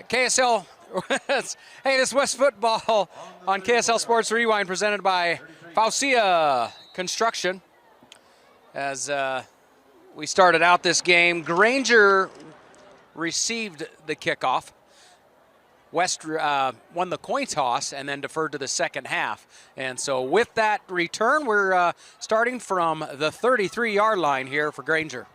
KSL, hey, this is West Football on KSL Sports Rewind presented by Faucia Construction. As we started out this game, Granger received the kickoff. West won the coin toss and then deferred to the second half. And so with that return, we're starting from the 33-yard line here for Granger.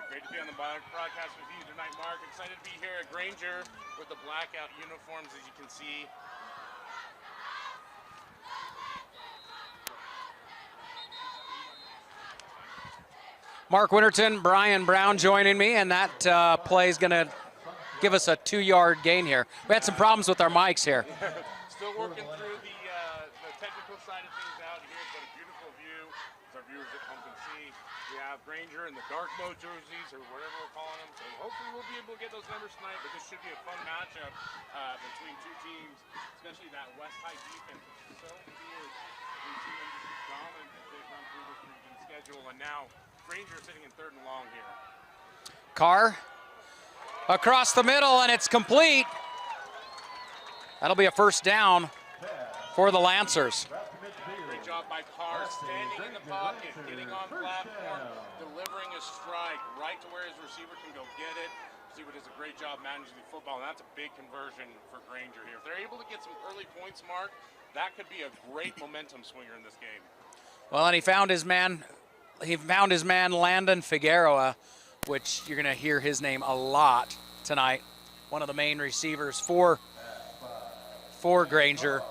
Great to be on the broadcast with you tonight, Mark. Excited to be here at Granger with the blackout uniforms, as you can see. Mark Winterton, Brian Brown joining me, and that play is going to give us a 2-yard gain here. We had some problems with our mics here. Still working through the technical side of things out here, but a beautiful view, as our viewers at home can see. We have Granger in the dark mode jerseys, or whatever we're calling them, so hopefully we'll be able to get those numbers tonight, but this should be a fun matchup between two teams, especially that West High defense. It's so weird. We've seen them just be dominant as they run through this region schedule, and now Granger sitting in 3rd and long here. Carr across the middle, and it's complete. That'll be a first down for the Lancers. Great job by Carr, standing in the pocket, getting on platform, delivering a strike right to where his receiver can go get it. Receiver does a great job managing the football, and that's a big conversion for Granger here. If they're able to get some early points, Mark, that could be a great momentum swinger in this game. Well, and he found his man Landon Figueroa, which you're going to hear his name a lot tonight. One of the main receivers for Granger.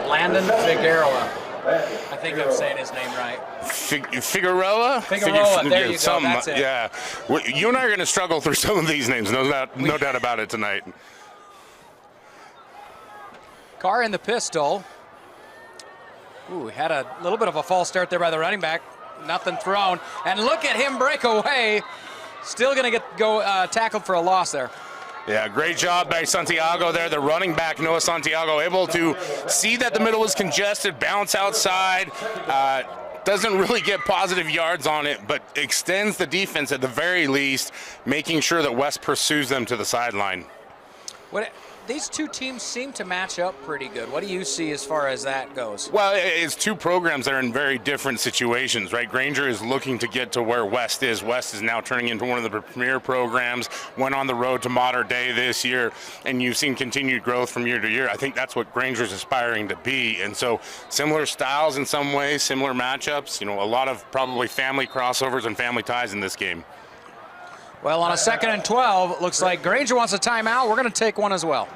Landon Figueroa. I think I'm saying his name right. Figueroa? Figueroa, there you go, that's it. Yeah, you and I are going to struggle through some of these names, no doubt about it tonight. Carr in the pistol. Ooh, had a little bit of a false start there by the running back. Nothing thrown, and look at him break away. Still going to go tackled for a loss there. Yeah, great job by Santiago there. The running back, Noah Santiago, able to see that the middle was congested, bounce outside. Doesn't really get positive yards on it, but extends the defense at the very least, making sure that West pursues them to the sideline. These two teams seem to match up pretty good. What do you see as far as that goes? Well, it's two programs that are in very different situations, right? Granger is looking to get to where West is. West is now turning into one of the premier programs, went on the road to modern day this year, and you've seen continued growth from year to year. I think that's what Granger's aspiring to be. And so similar styles in some ways, similar matchups, you know, a lot of probably family crossovers and family ties in this game. Well, on a 2nd and 12, looks like Granger wants a timeout. We're going to take one as well.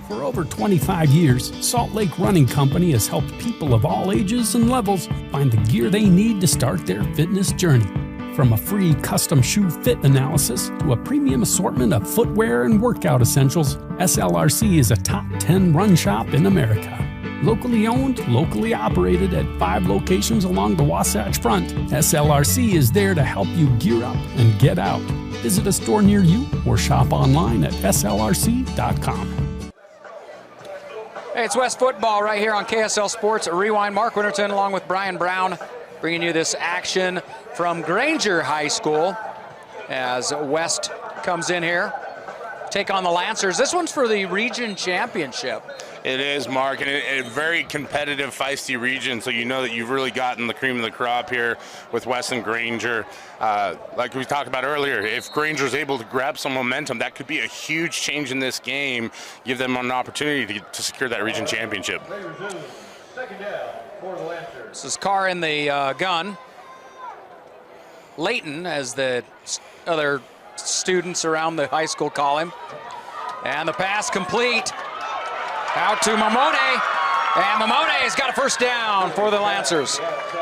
For over 25 years, Salt Lake Running Company has helped people of all ages and levels find the gear they need to start their fitness journey. From a free custom shoe fit analysis to a premium assortment of footwear and workout essentials, SLRC is a top 10 run shop in America. Locally owned, locally operated at 5 locations along the Wasatch Front, SLRC is there to help you gear up and get out. Visit a store near you or shop online at slrc.com. Hey, it's West Football right here on KSL Sports Rewind. Mark Winterton along with Brian Brown bringing you this action from Granger High School as West comes in here. Take on the Lancers. This one's for the region championship. It is, Mark, and a very competitive, feisty region, so you know that you've really gotten the cream of the crop here with West and Granger. Like we talked about earlier, if Granger's able to grab some momentum, that could be a huge change in this game, give them an opportunity to secure that region championship. Second down for the Lancers. This is Carr in the gun. Leighton, as the other students around the high school call him. And the pass complete. Out to Mamone, and Mamone's got a first down for the Lancers.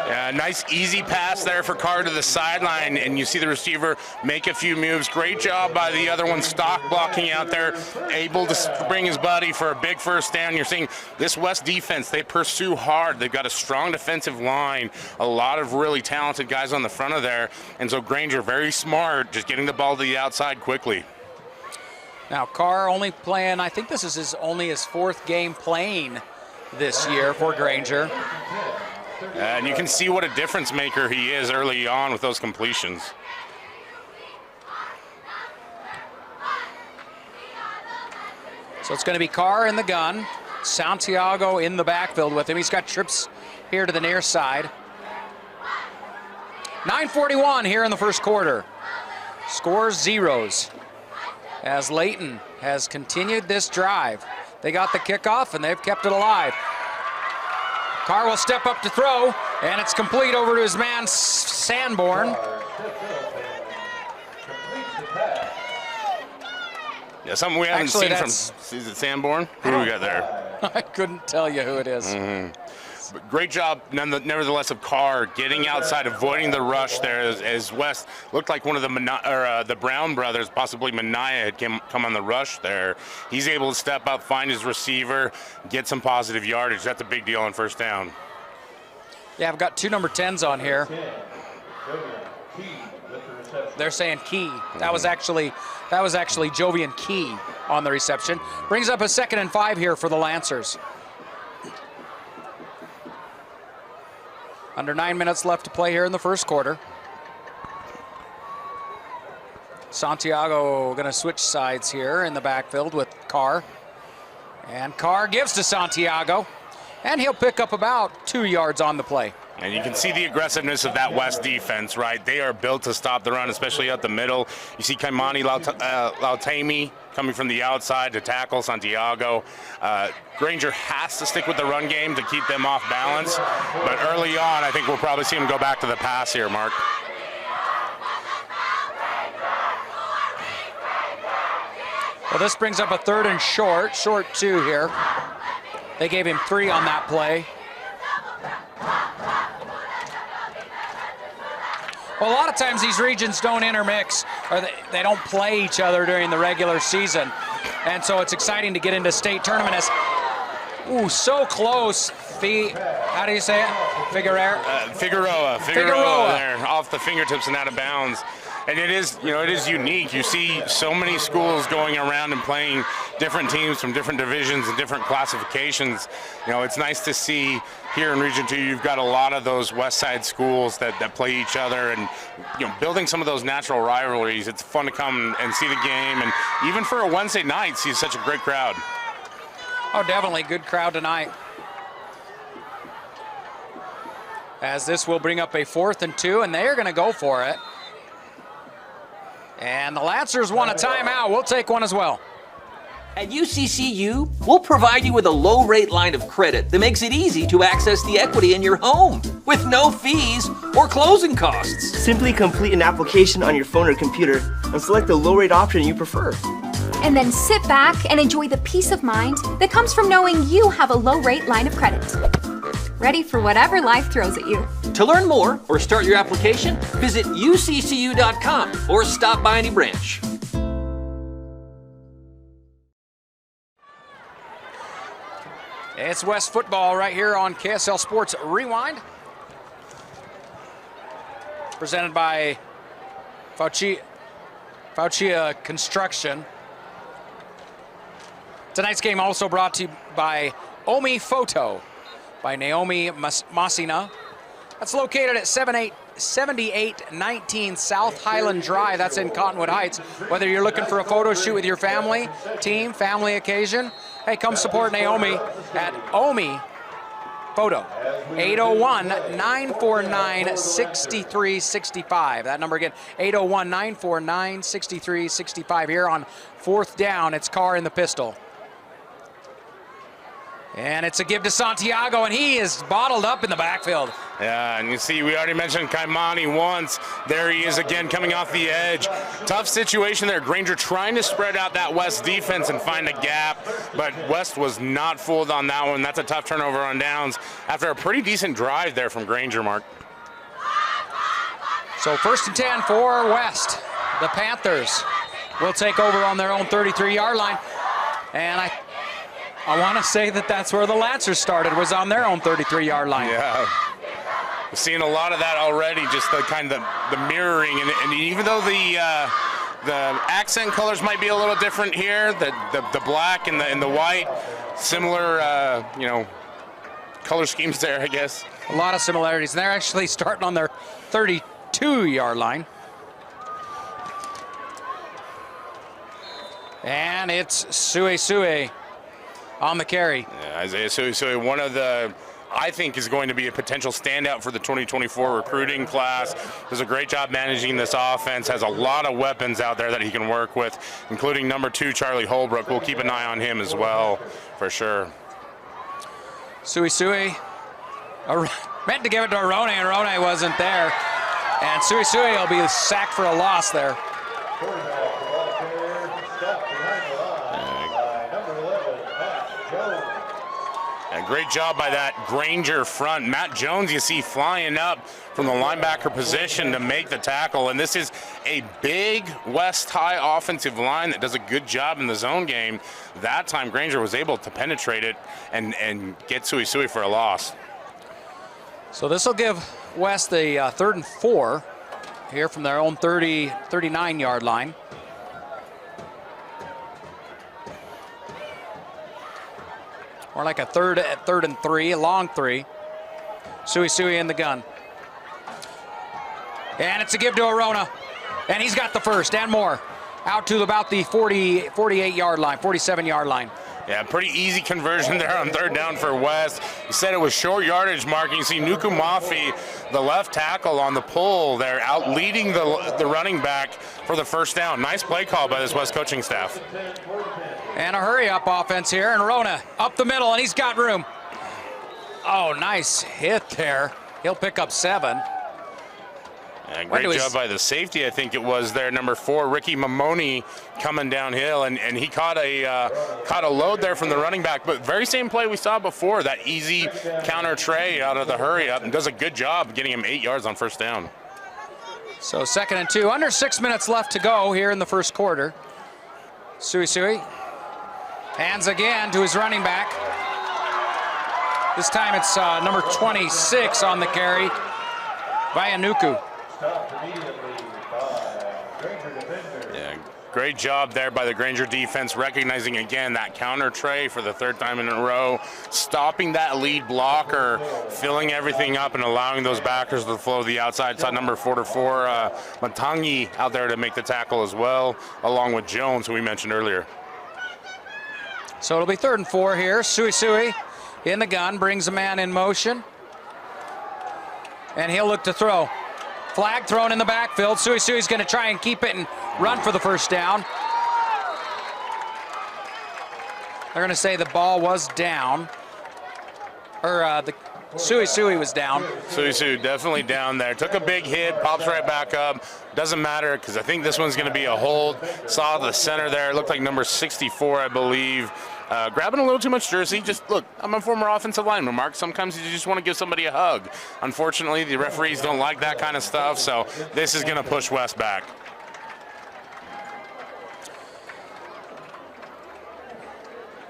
Yeah, nice easy pass there for Carr to the sideline, and you see the receiver make a few moves. Great job by the other one, stock blocking out there, able to bring his buddy for a big first down. You're seeing this West defense, they pursue hard. They've got a strong defensive line, a lot of really talented guys on the front of there, and so Granger, very smart, just getting the ball to the outside quickly. Now Carr only playing, I think this is only his 4th game playing this year for Granger. And you can see what a difference maker he is early on with those completions. So it's going to be Carr in the gun, Santiago in the backfield with him. He's got trips here to the near side. 9:41 here in the first quarter. Scores zeros as Layton has continued this drive. They got the kickoff and they've kept it alive. Carr will step up to throw, and it's complete over to his man Sanborn. Yeah, something we haven't Actually, seen from, is it Sanborn? Who do we got there? I couldn't tell you who it is. But great job, nevertheless, of Carr getting outside, avoiding the rush there as West looked like one of the Brown brothers, possibly Mania, had come on the rush there. He's able to step up, find his receiver, get some positive yardage. That's a big deal on first down. Yeah, I've got two number 10s on here. They're saying Key. That was actually Jovian Key on the reception. Brings up a 2nd and 5 here for the Lancers. Under 9 minutes left to play here in the first quarter. Santiago going to switch sides here in the backfield with Carr. And Carr gives to Santiago. And he'll pick up about 2 yards on the play. And you can see the aggressiveness of that West defense, right? They are built to stop the run, especially up the middle. You see Kymani, Lautaimi coming from the outside to tackle Santiago. Granger has to stick with the run game to keep them off balance. But early on, I think we'll probably see him go back to the pass here, Mark. Well, this brings up a 3rd and short 2 here. They gave him 3 on that play. Well, a lot of times these regions don't intermix, or they don't play each other during the regular season. And so it's exciting to get into state tournament as, ooh, so close. How do you say it? Figueroa there, off the fingertips and out of bounds. And it is unique. You see so many schools going around and playing different teams from different divisions and different classifications. It's nice to see here in Region 2, you've got a lot of those West Side schools that play each other, and building some of those natural rivalries. It's fun to come and see the game, and even for a Wednesday night, see such a great crowd. Oh, definitely good crowd tonight. As this will bring up a 4th and 2, and they are going to go for it. And the Lancers want a timeout. We'll take one as well. At UCCU, we'll provide you with a low-rate line of credit that makes it easy to access the equity in your home with no fees or closing costs. Simply complete an application on your phone or computer and select the low-rate option you prefer. And then sit back and enjoy the peace of mind that comes from knowing you have a low-rate line of credit. Ready for whatever life throws at you. To learn more or start your application, visit uccu.com or stop by any branch. It's West football right here on KSL Sports Rewind. Presented by Faucia Construction. Tonight's game also brought to you by Omi Photo by Naomi Masina. That's located at 7819 South Highland Drive. That's in Cottonwood Heights. Whether you're looking for a photo shoot with your family, team, family occasion, hey, come support Naomi at Omi Photo. 801-949-6365. That number again, 801-949-6365. Here on 4th down, it's Carr in the pistol. And it's a give to Santiago, and he is bottled up in the backfield. Yeah, and you see, we already mentioned Kymani once. There he is again, coming off the edge. Tough situation there. Granger trying to spread out that West defense and find a gap, but West was not fooled on that one. That's a tough turnover on downs after a pretty decent drive there from Granger, Mark. So 1st and 10 for West. The Panthers will take over on their own 33-yard line. And I want to say that's where the Lancers started, was on their own 33-yard line. Yeah. We're seeing a lot of that already, just the kind of the mirroring. And even though the accent colors might be a little different here, the black and the white, similar, color schemes there, I guess. A lot of similarities. And they're actually starting on their 32-yard line. And it's SueSue on the carry. Yeah, Isaiah SueSue, one of the, I think, is going to be a potential standout for the 2024 recruiting class. Does a great job managing this offense, has a lot of weapons out there that he can work with, including number 2, Charlie Holbrook. We'll keep an eye on him as well, for sure. SueSue meant to give it to Arona, and Arona wasn't there. And SueSue will be sacked for a loss there. Quarterback, the ball carrier, stopped behind the line by number 11, Matt Jones. A great job by that Granger front. Matt Jones, you see, flying up from the linebacker position to make the tackle. And this is a big West High offensive line that does a good job in the zone game. That time, Granger was able to penetrate it and get SueSue for a loss. So this will give West a 3rd and 4 here from their own 39-yard line. Or like a third and 3, a long 3. SueSue in the gun. And it's a give to Arona. And he's got the first and more. Out to about the 48-yard line, 47-yard line. Yeah, pretty easy conversion there on 3rd down for West. You said it was short yardage marking. You see Nuku Mafi, the left tackle on the pull there, out leading the running back for the 1st down. Nice play call by this West coaching staff. And a hurry-up offense here, and Arona up the middle, and he's got room. Oh, nice hit there. He'll pick up 7. Yeah, great job by the safety, I think it was there, number 4, Ricky Mamoni, coming downhill, and he caught a load there from the running back. But very same play we saw before, that easy counter tray out of the hurry-up, and does a good job getting him 8 yards on 1st down. So 2nd and 2, under 6 minutes left to go here in the 1st quarter. SueSue hands again to his running back. This time it's number 26 on the carry, Vailahi. Yeah, great job there by the Granger defense, recognizing again that counter tray for the 3rd time in a row, stopping that lead blocker, filling everything up and allowing those backers to flow to the outside. Saw number 44, Matangi, out there to make the tackle as well, along with Jones, who we mentioned earlier. So it'll be 3rd and 4 here. SueSue in the gun, brings a man in motion, and he'll look to throw. Flag thrown in the backfield. SueSue's going to try and keep it and run for the 1st down. They're going to say the ball was down. Or the SueSue was down. SueSue definitely down there. Took a big hit, pops right back up. Doesn't matter, because I think this one's going to be a hold. Saw the center there. It looked like number 64, I believe. Grabbing a little too much jersey. Just look, I'm a former offensive lineman, Mark. Sometimes you just want to give somebody a hug. Unfortunately, the referees don't like that kind of stuff, so this is going to push West back.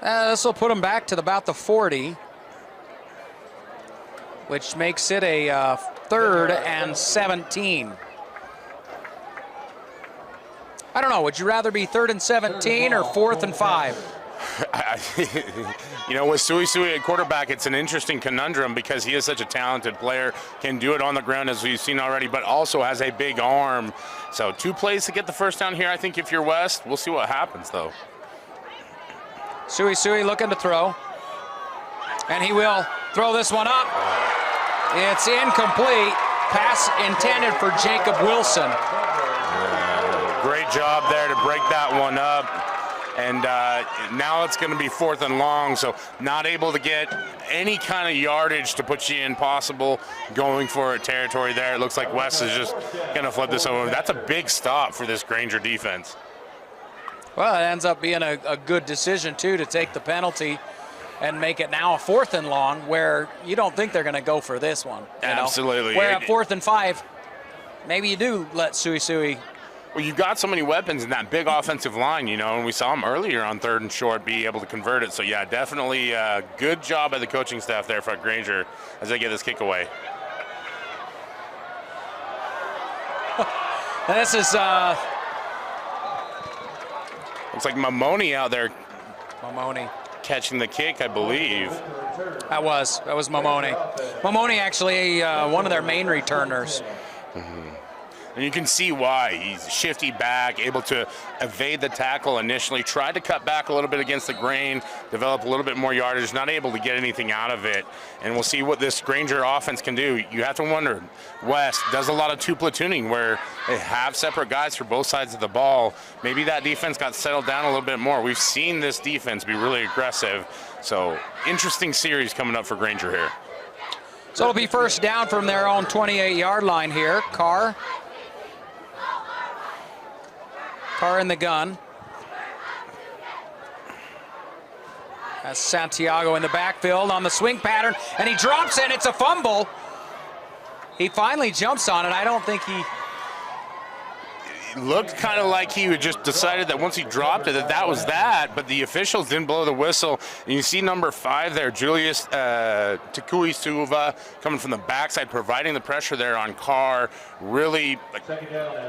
This will put them back to about the 40, which makes it a 3rd and 17. I don't know, would you rather be 3rd and 17 or 4th and 5? You know, with SueSue at quarterback, it's an interesting conundrum because he is such a talented player, can do it on the ground as we've seen already, but also has a big arm. So 2 plays to get the 1st down here, I think, if you're West. We'll see what happens, though. SueSue looking to throw, and he will throw this one up. It's incomplete. Pass intended for Jacob Wilson. Great job there to break that one up. And now it's going to be 4th and long, so not able to get any kind of yardage to put you in possible going for a territory there. It looks like West is just going to flip this over. That's a big stop for this Granger defense. Well, it ends up being a good decision, too, to take the penalty and make it now a 4th and long, where you don't think they're going to go for this one. Absolutely. Where at 4th and 5, maybe you do let SueSue. Well, you've got so many weapons in that big offensive line, you know, and we saw him earlier on 3rd and short be able to convert it. So, yeah, definitely good job by the coaching staff there for Granger as they get this kick away. And this is looks like Mamoni out there. Mamoni Catching the kick, I believe. That was Mamoni. Mamoni actually one of their main returners. And you can see why. He's shifty back, able to evade the tackle initially, tried to cut back a little bit against the grain, develop a little bit more yardage, not able to get anything out of it. And we'll see what this Granger offense can do. You have to wonder, West does a lot of two platooning where they have separate guys for both sides of the ball. Maybe that defense got settled down a little bit more. We've seen this defense be really aggressive. So interesting series coming up for Granger here. So it'll be first down from their own 28-yard line here. Carr in the gun. That's Santiago in the backfield on the swing pattern, and he drops it. It's a fumble. He finally jumps on it. I don't think he... It looked kind of like he just decided that once he dropped it, that was that, but the officials didn't blow the whistle. And you see number 5 there, Julius Takui Suva, coming from the backside, providing the pressure there on Carr, really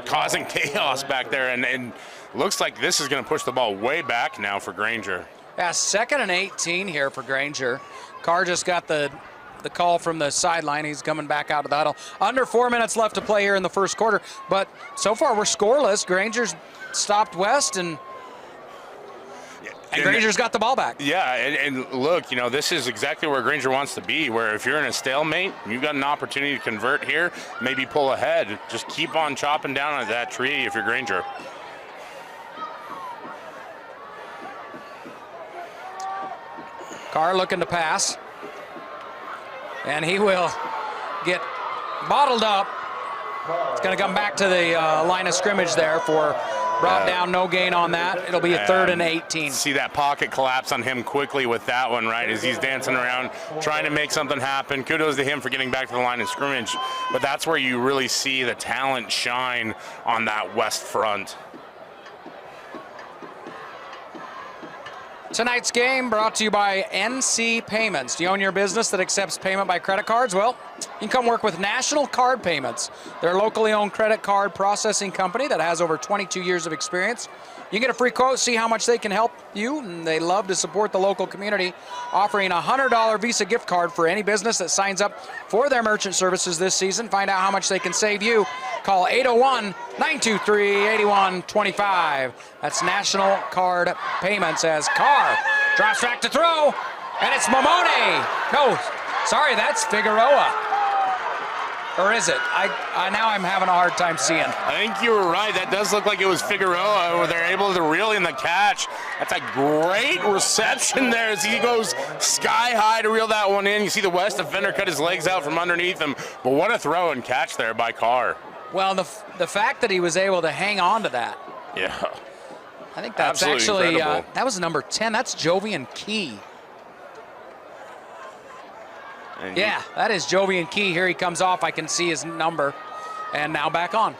causing chaos back there. And looks like this is going to push the ball way back now for Granger. Yeah, 2nd and 18 here for Granger. Carr just got the call from the sideline. He's coming back out of the huddle. Under 4 minutes left to play here in the first quarter, but so far we're scoreless. Granger's stopped West, and Granger's got the ball back. Yeah, and look, you know, this is exactly where Granger wants to be, where if you're in a stalemate, you've got an opportunity to convert here, maybe pull ahead. Just keep on chopping down at that tree if you're Granger. Carr looking to pass. And he will get bottled up. It's going to come back to the line of scrimmage there for brought down, no gain on that. It'll be a 3rd and 18. See that pocket collapse on him quickly with that one, right, as he's dancing around, trying to make something happen. Kudos to him for getting back to the line of scrimmage. But that's where you really see the talent shine on that West front. Tonight's game brought to you by NC Payments. Do you own your business that accepts payment by credit cards? Well, you can come work with National Card Payments. They're a locally owned credit card processing company that has over 22 years of experience. You can get a free quote, see how much they can help you, and they love to support the local community, offering a $100 Visa gift card for any business that signs up for their merchant services this season. Find out how much they can save you. Call 801-923-8125. That's National Card Payments as Carr drops back to throw, and it's Mamone. No, sorry, that's Figueroa. Or is it? Now I'm having a hard time seeing. I think you were right. That does look like it was Figueroa where they're able to reel in the catch. That's a great reception there as he goes sky high to reel that one in. You see the West defender cut his legs out from underneath him. But what a throw and catch there by Carr. Well, the fact that he was able to hang on to that. Yeah. I think that's absolutely actually, that was number 10. That's Jovian Key. Yeah, that is Jovian Key. Here he comes off. I can see his number. And now back on.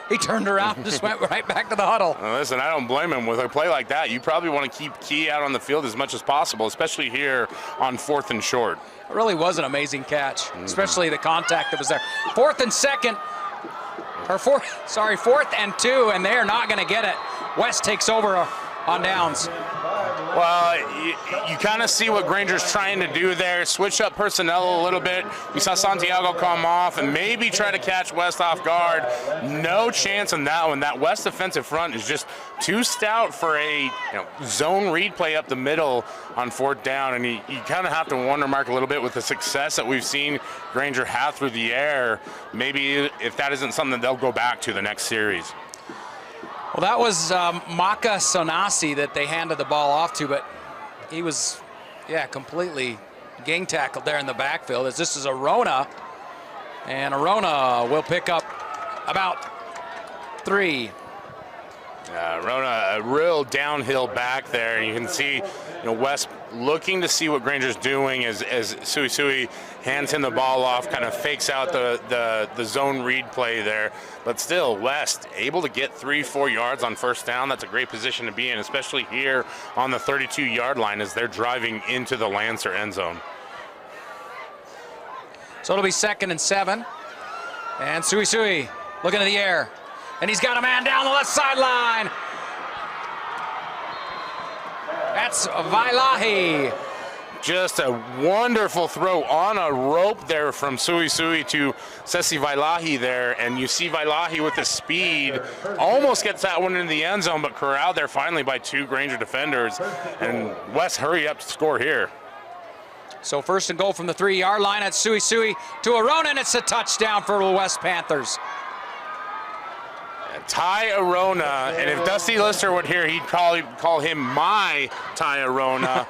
He turned around and just went right back to the huddle. Well, listen, I don't blame him. With a play like that, you probably want to keep Key out on the field as much as possible, especially here on 4th and short. It really was an amazing catch, especially the contact that was there. 4th and 2nd. Or 4th and 2, and they're not going to get it. West takes over on downs. Well, you kind of see what Granger's trying to do there, switch up personnel a little bit. We saw Santiago come off and maybe try to catch West off guard. No chance on that one. That West defensive front is just too stout for a zone read play up the middle on 4th down, and you kind of have to wonder, Mark, a little bit with the success that we've seen Granger have through the air. Maybe if that isn't something that they'll go back to the next series. Well, that was Maka Sonasi that they handed the ball off to, but he was, completely gang tackled there in the backfield as this is Arona, and Arona will pick up about 3. Arona, a real downhill back there. You can see West looking to see what Granger's doing as SueSue hands him the ball off, kind of fakes out the zone read play there. But still, West able to get 3-4 yards on 1st down. That's a great position to be in, especially here on the 32-yard line as they're driving into the Lancer end zone. So it'll be 2nd and 7. And SueSue looking in the air. And he's got a man down the left sideline. That's Vailahi. Just a wonderful throw on a rope there from SueSue to Sesi Vailahi there, and you see Vailahi with the speed, almost gets that one into the end zone, but corralled there finally by 2 Granger defenders, and West hurry up to score here. So first and goal from the 3-yard line at SueSue to Arona, and it's a touchdown for the West Panthers. Ty Arona, and if Dusty Lister would hear, he'd probably call him my Ty Arona.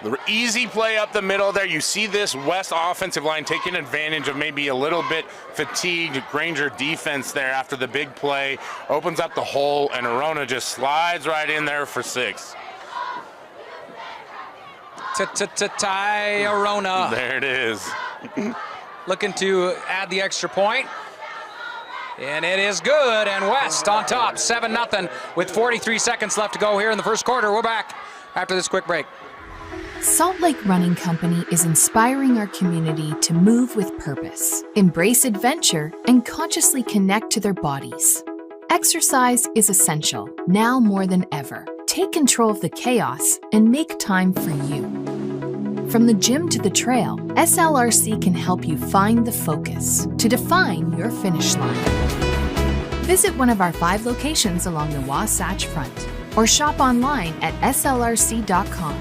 The easy play up the middle there. You see this West offensive line taking advantage of maybe a little bit fatigued Granger defense there after the big play. Opens up the hole, and Arona just slides right in there for 6. Ty Arona. There it is. Looking to add the extra point. And it is good, and West on top, 7-0 with 43 seconds left to go here in the first quarter. We're back after this quick break. Salt Lake Running Company is inspiring our community to move with purpose, embrace adventure, and consciously connect to their bodies. Exercise is essential, now more than ever. Take control of the chaos and make time for you. From the gym to the trail, SLRC can help you find the focus to define your finish line. Visit one of our 5 locations along the Wasatch Front or shop online at slrc.com.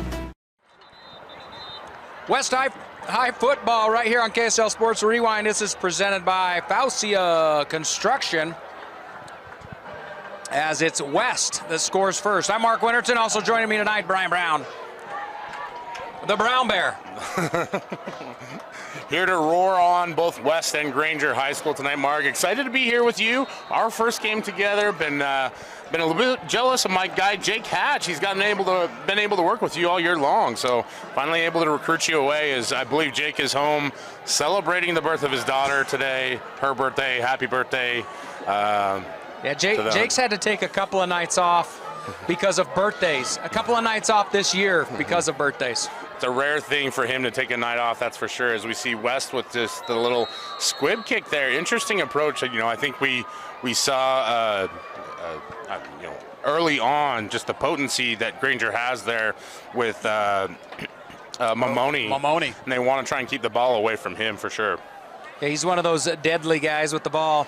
West High football right here on KSL Sports Rewind. This is presented by Fausia Construction, as it's West that scores first. I'm Mark Winterton. Also joining me tonight, Brian Brown, the Brown Bear. Here to roar on both West and Granger High School tonight, Mark. Excited to be here with you. Our first game together. Been a little bit jealous of my guy Jake Hatch. He's been able to work with you all year long. So finally able to recruit you away, as I believe Jake is home celebrating the birth of his daughter today. Her birthday. Happy birthday. Yeah, Jake's had to take a couple of nights off because of birthdays. A couple of nights off this year because of birthdays. It's a rare thing for him to take a night off, that's for sure, as we see West with just the little squib kick there. Interesting approach. I think we saw early on just the potency that Granger has there with Mamoni. And they want to try and keep the ball away from him for sure. Yeah, he's one of those deadly guys with the ball.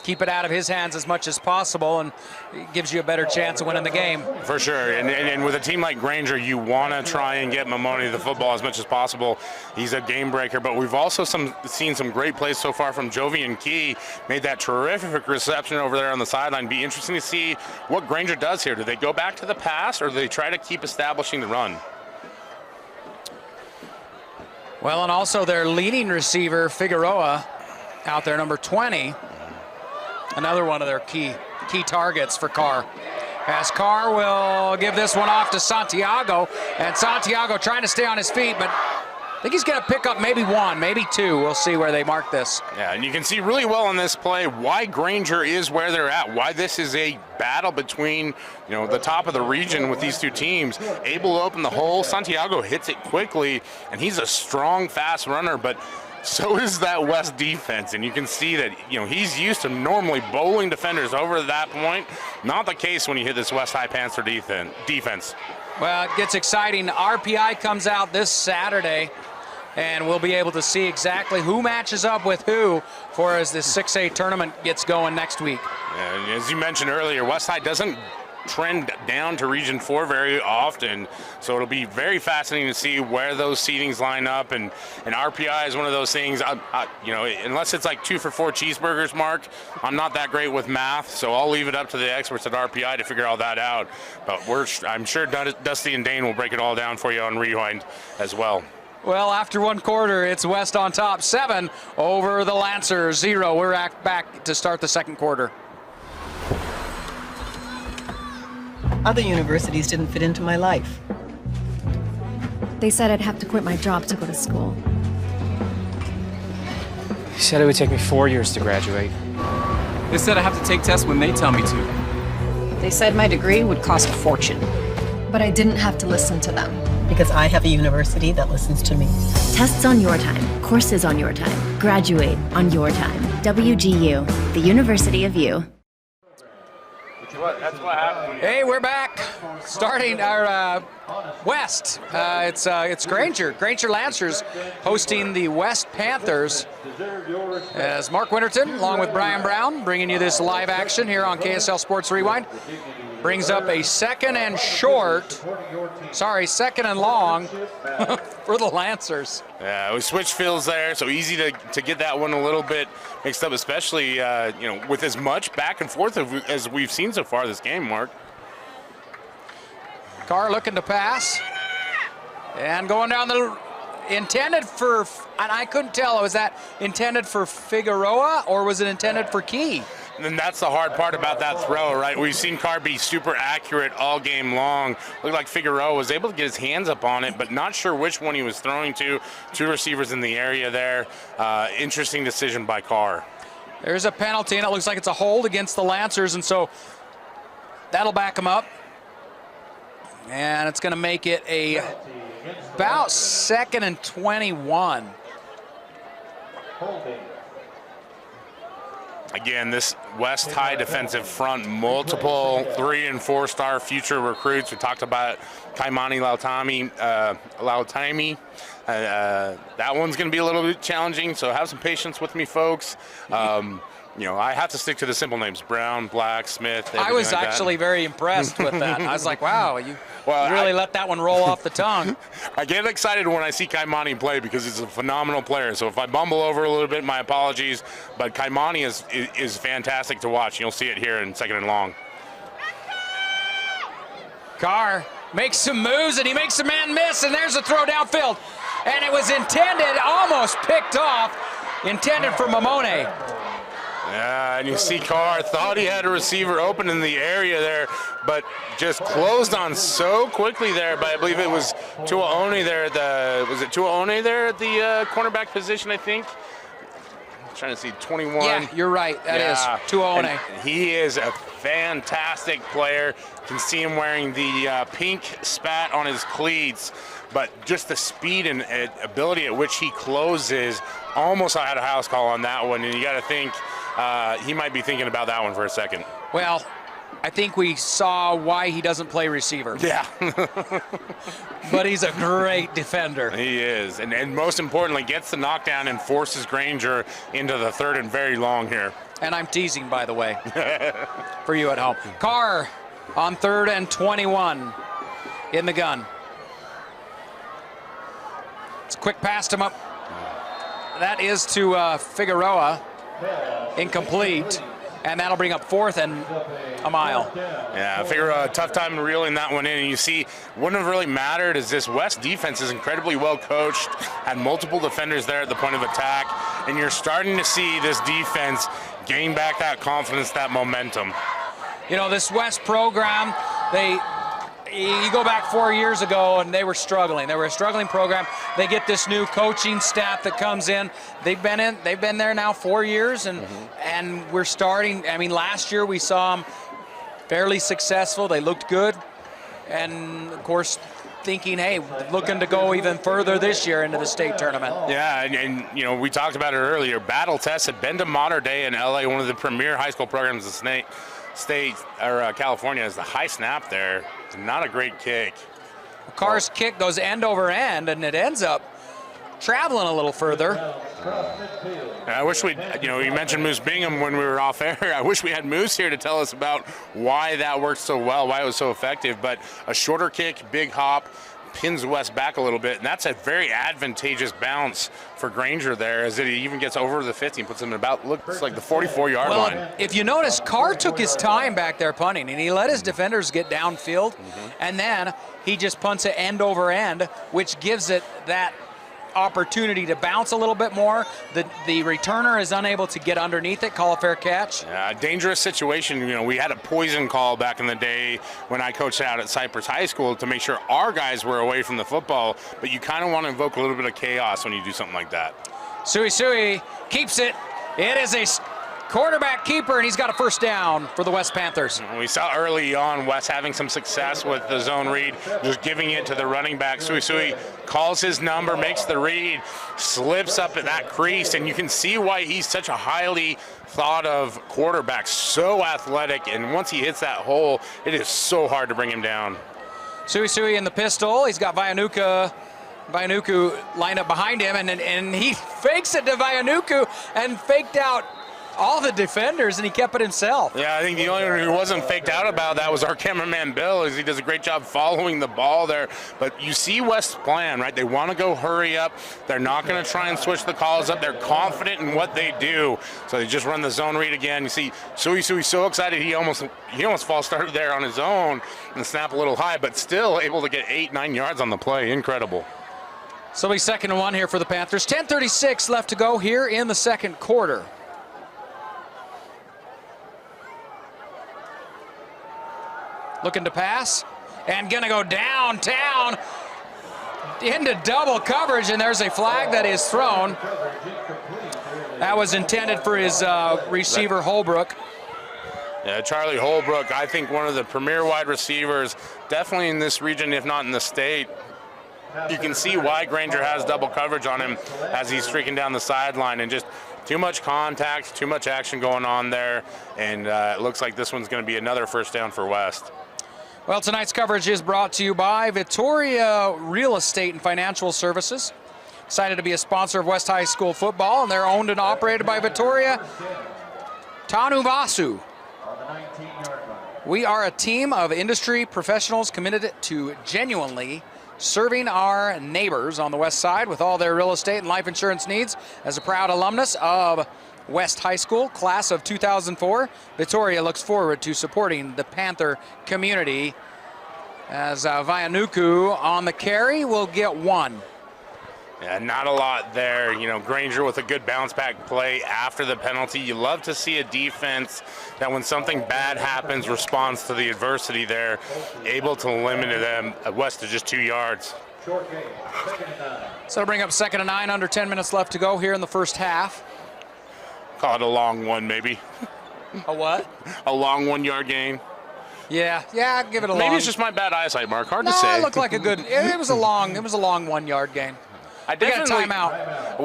Keep it out of his hands as much as possible, and it gives you a better chance of winning the game. For sure, and with a team like Granger, you want to try and get Mamoni the football as much as possible. He's a game breaker, but we've also seen some great plays so far from Jovian Key. Made that terrific reception over there on the sideline. Be interesting to see what Granger does here. Do they go back to the pass, or do they try to keep establishing the run? Well, and also their leading receiver, Figueroa, out there, number 20. Another one of their key targets for Carr. As Carr will give this one off to Santiago, and Santiago trying to stay on his feet, but I think he's going to pick up maybe 1, maybe 2. We'll see where they mark this. Yeah, and you can see really well on this play why Granger is where they're at, why this is a battle between the top of the region with these two teams. Able to open the hole. Santiago hits it quickly, and he's a strong, fast runner, but so is that West defense, and you can see that he's used to normally bowling defenders over that point. Not the case when you hit this West High Panther defense. Well, it gets exciting. RPI comes out this Saturday, and we'll be able to see exactly who matches up with who for as this 6A tournament gets going next week. And as you mentioned earlier, West High doesn't trend down to Region 4 very often, so it'll be very fascinating to see where those seedings line up, and RPI is one of those things, unless it's like 2 for 4 cheeseburgers, Mark, I'm not that great with math, so I'll leave it up to the experts at RPI to figure all that out, but I'm sure Dusty and Dane will break it all down for you on Rewind as well. Well, after one quarter, it's West on top, 7 over the Lancers, 0. We're back to start the second quarter. Other universities didn't fit into my life. They said I'd have to quit my job to go to school. They said it would take me 4 years to graduate. They said I have to take tests when they tell me to. They said my degree would cost a fortune. But I didn't have to listen to them. Because I have a university that listens to me. Tests on your time, courses on your time, graduate on your time. WGU, the University of You. That's what happens. Hey, we're back. Starting our West. It's Granger Lancers hosting the West Panthers. As Mark Winterton, along with Brian Brown, bringing you this live action here on KSL Sports Rewind. Brings up a second and long for the Lancers. Yeah, we switched fields there, so easy to get that one a little bit mixed up, especially with as much back and forth as we've seen so far this game, Mark. Carr looking to pass. And going down the intended for, and I couldn't tell, was that intended for Figueroa or was it intended for Key? And that's the hard part about that throw, right? We've seen Carr be super accurate all game long. Looked like Figueroa was able to get his hands up on it, but not sure which one he was throwing to. Two receivers in the area there. Interesting decision by Carr. There's a penalty, and it looks like it's a hold against the Lancers, and so that'll back them up. And it's going to make it about 2nd and 21. Again, this West High defensive front, multiple 3- and 4-star future recruits. We talked about Kymani Lautaimi. That one's going to be a little bit challenging, so have some patience with me, folks. I have to stick to the simple names: Brown, Black, Smith. I was actually very impressed with that. I was like, wow, you really let that one roll off the tongue. I get excited when I see Kymani play because he's a phenomenal player. So if I bumble over a little bit, my apologies. But Kymani is fantastic to watch. You'll see it here in 2nd and long. Carr makes some moves, and he makes a man miss, and there's a throw downfield. And it was intended, almost picked off, intended for Mamone. Yeah, and you see Carr thought he had a receiver open in the area there, but just closed on so quickly there. But I believe it was Tuaone there at the cornerback position, I think. I'm trying to see 21. Yeah, you're right. That is Tuaone. And he is a fantastic player. You can see him wearing the pink spat on his cleats, but just the speed and ability at which he closes, almost I had a house call on that one, and you got to think he might be thinking about that one for a second. Well, I think we saw why he doesn't play receiver. Yeah. But he's a great defender. He is, and most importantly, gets the knockdown and forces Granger into the 3rd and very long here. And I'm teasing, by the way, for you at home. Carr on 3rd and 21 in the gun. It's a quick pass to him up. That is to Figueroa. Incomplete. And that'll bring up 4th and a mile. Yeah, Figueroa, tough time reeling that one in. And you see, wouldn't have really mattered as this West defense is incredibly well coached, had multiple defenders there at the point of attack, and you're starting to see this defense gain back that confidence, that momentum. You know, this West program, you go back 4 years ago and they were struggling. They were a struggling program. They get this new coaching staff that comes in. They've been there now 4 years, and we're starting. I mean, last year we saw them fairly successful. They looked good, and of course, thinking, hey, looking to go even further this year into the state tournament. Yeah, and we talked about it earlier. Battle Test had been to Modern Day in LA, one of the premier high school programs in California. Is the high snap there. Not a great kick. Carr's kick goes end over end, and it ends up traveling a little further. I wish you mentioned Moose Bingham when we were off air. I wish we had Moose here to tell us about why that worked so well, why it was so effective. But a shorter kick, big hop, pins West back a little bit, and that's a very advantageous bounce for Granger there, as it even gets over the 50 and puts him about, looks like the 44-yard line. If you notice, Carr took his time back there punting, and he let his defenders get downfield, and then he just punts it end over end, which gives it that opportunity to bounce a little bit more. The returner is unable to get underneath it, call a fair catch. Yeah, dangerous situation. We had a poison call back in the day when I coached out at Cypress High School to make sure our guys were away from the football, but you kind of want to invoke a little bit of chaos when you do something like that. SueSue keeps it. It is a quarterback keeper, and he's got a first down for the West Panthers. We saw early on West having some success with the zone read, just giving it to the running back. SueSue calls his number, makes the read, slips up at that crease, and you can see why he's such a highly thought of quarterback, so athletic, and once he hits that hole, it is so hard to bring him down. SueSue in the pistol. He's got Vailahi lined up behind him, and he fakes it to Vailahi and faked out all the defenders, and he kept it himself. Yeah, I think the only one who wasn't faked out about that was our cameraman Bill, as he does a great job following the ball there. But you see West's plan, right? They want to go hurry up. They're not going to try and switch the calls up. They're confident in what they do, so they just run the zone read again. You see SueSue so excited he almost false started there on his own and snap a little high, but still able to get 8-9 yards on the play. Incredible. So it'll be 2nd and 1 here for the Panthers. 10:36 left to go here in the second quarter. Looking to pass, and gonna go downtown into double coverage, and there's a flag that is thrown. That was intended for his receiver, Holbrook. Yeah, Charlie Holbrook, I think one of the premier wide receivers, definitely in this region, if not in the state. You can see why Granger has double coverage on him as he's streaking down the sideline, and just too much contact, too much action going on there, and it looks like this one's going to be another first down for West. Well, tonight's coverage is brought to you by Victoria Real Estate and Financial Services. Excited to be a sponsor of West High School football, and they're owned and operated by Victoria Tanuvasu. We are a team of industry professionals committed to genuinely serving our neighbors on the west side with all their real estate and life insurance needs. As a proud alumnus of West High School, class of 2004, Victoria looks forward to supporting the Panther community. As Vailahi on the carry will get 1. Yeah, not a lot there. You know, Granger with a good bounce back play after the penalty. You love to see a defense that when something bad happens responds to the adversity there, able to limit them West to just 2 yards. Short game, 2nd and 9. So it'll bring up 2nd and 9, under 10 minutes left to go here in the first half. Call it a long one, maybe. A what? A long 1 yard gain. Yeah, I'd give it a long. Maybe it's just my bad eyesight, Mark. Hard to No, say. it looked like a good. It was a long 1 yard gain. I We got a definitely timeout.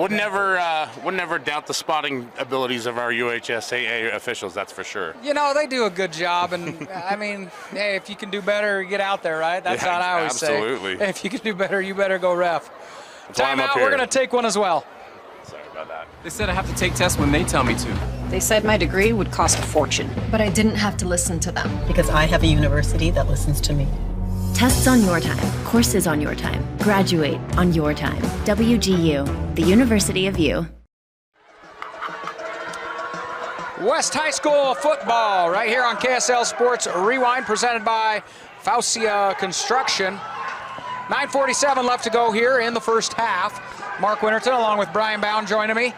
would never doubt the spotting abilities of our UHSAA officials. That's for sure. You know, they do a good job, and I mean, hey, if you can do better, get out there, right? That's Yeah, what I always absolutely. say. If you can do better, you better go ref. That's why I'm up Timeout. here. We're gonna take one as well. Sorry about that. They said I have to take tests when they tell me to. They said my degree would cost a fortune. But I didn't have to listen to them. Because I have a university that listens to me. Tests on your time, courses on your time, graduate on your time. WGU, the University of You. West High School football right here on KSL Sports Rewind, presented by Fausia Construction. 9:47 left to go here in the first half. Mark Winterton along with Brian Bound joining me.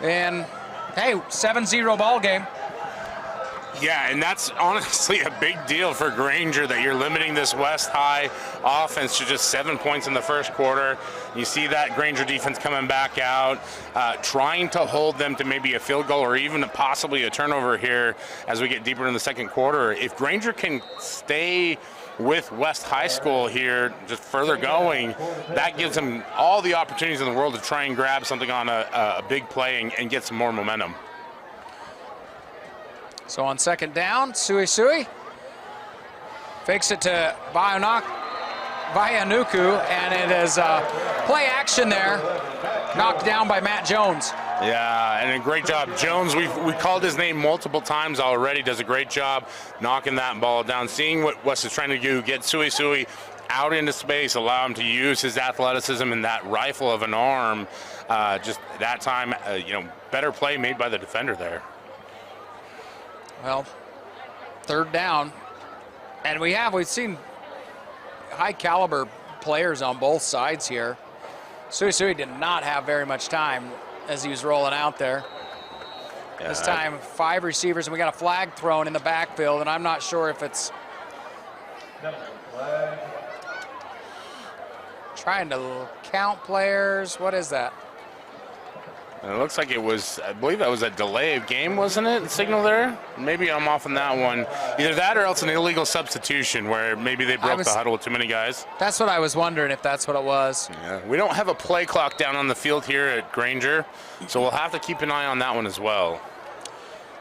And hey, 7-0 ball game. Yeah, and that's honestly a big deal for Granger that you're limiting this West High offense to just 7 points in the first quarter. You see that Granger defense coming back out, trying to hold them to maybe a field goal or even possibly a turnover here as we get deeper in the second quarter. If Granger can stay with West High School here, just further going, that gives them all the opportunities in the world to try and grab something on a big play and get some more momentum. So on second down, SueSue fakes it to Vailahi, and it is play action there, knocked down by Matt Jones. Yeah, and a great job. Jones, we called his name multiple times already, does a great job knocking that ball down, seeing what West is trying to do, get SueSue out into space, allow him to use his athleticism and that rifle of an arm. Just that time, better play made by the defender there. Well, third down, and we've seen high caliber players on both sides here. SueSue did not have very much time as he was rolling out there. Yeah. This time 5 receivers, and we got a flag thrown in the backfield, and I'm not sure if it's trying to count players. What is that? It looks like it was, I believe that was a delay of game, wasn't it? Signal there? Maybe I'm off on that one. Either that or else an illegal substitution where maybe they broke the huddle with too many guys. That's what I was wondering, if that's what it was. Yeah, we don't have a play clock down on the field here at Granger, so we'll have to keep an eye on that one as well.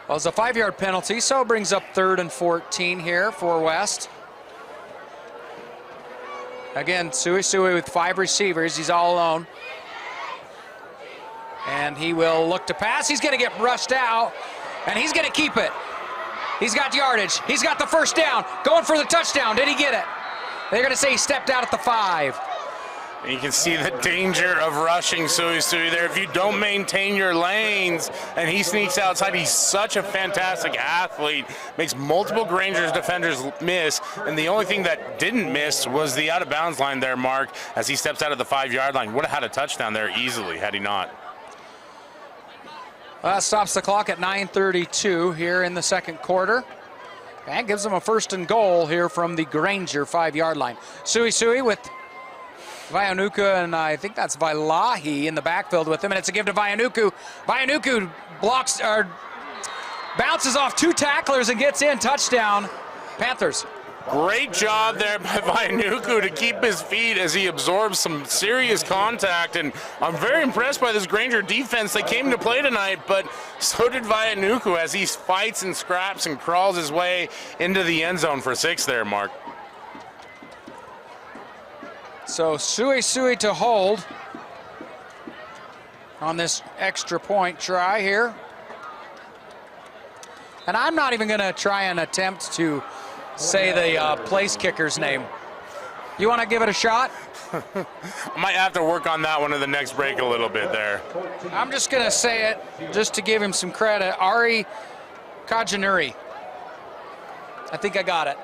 Well, it's a 5-yard penalty, so it brings up 3rd and 14 here for West. Again, SueSue with 5 receivers. He's all alone. And he will look to pass. He's going to get rushed out, and he's going to keep it. He's got yardage. He's got the first down. Going for the touchdown. Did he get it? They're going to say he stepped out at the 5. And you can see the danger of rushing SueSue there. If you don't maintain your lanes and he sneaks outside, he's such a fantastic athlete. Makes multiple Granger's defenders miss. And the only thing that didn't miss was the out-of-bounds line there, Mark, as he steps out of the 5-yard line. Would have had a touchdown there easily had he not. Well, that stops the clock at 9:32 here in the second quarter. And gives them a 1st and goal here from the Granger 5-yard line. SueSue with Vailahi, and I think that's Vailahi in the backfield with him, and it's a give to Vailahi. Vailahi blocks or bounces off 2 tacklers and gets in. Touchdown, Panthers. Great job there by Vailahi to keep his feet as he absorbs some serious contact, and I'm very impressed by this Granger defense. They came to play tonight, but so did Vailahi as he fights and scraps and crawls his way into the end zone for 6 there, Mark. So SueSue to hold on this extra point try here. And I'm not even going to try and attempt to say the place kicker's name. You want to give it a shot? I might have to work on that one in the next break a little bit there. I'm just going to say it just to give him some credit. Ari Kajanuri. I think I got it.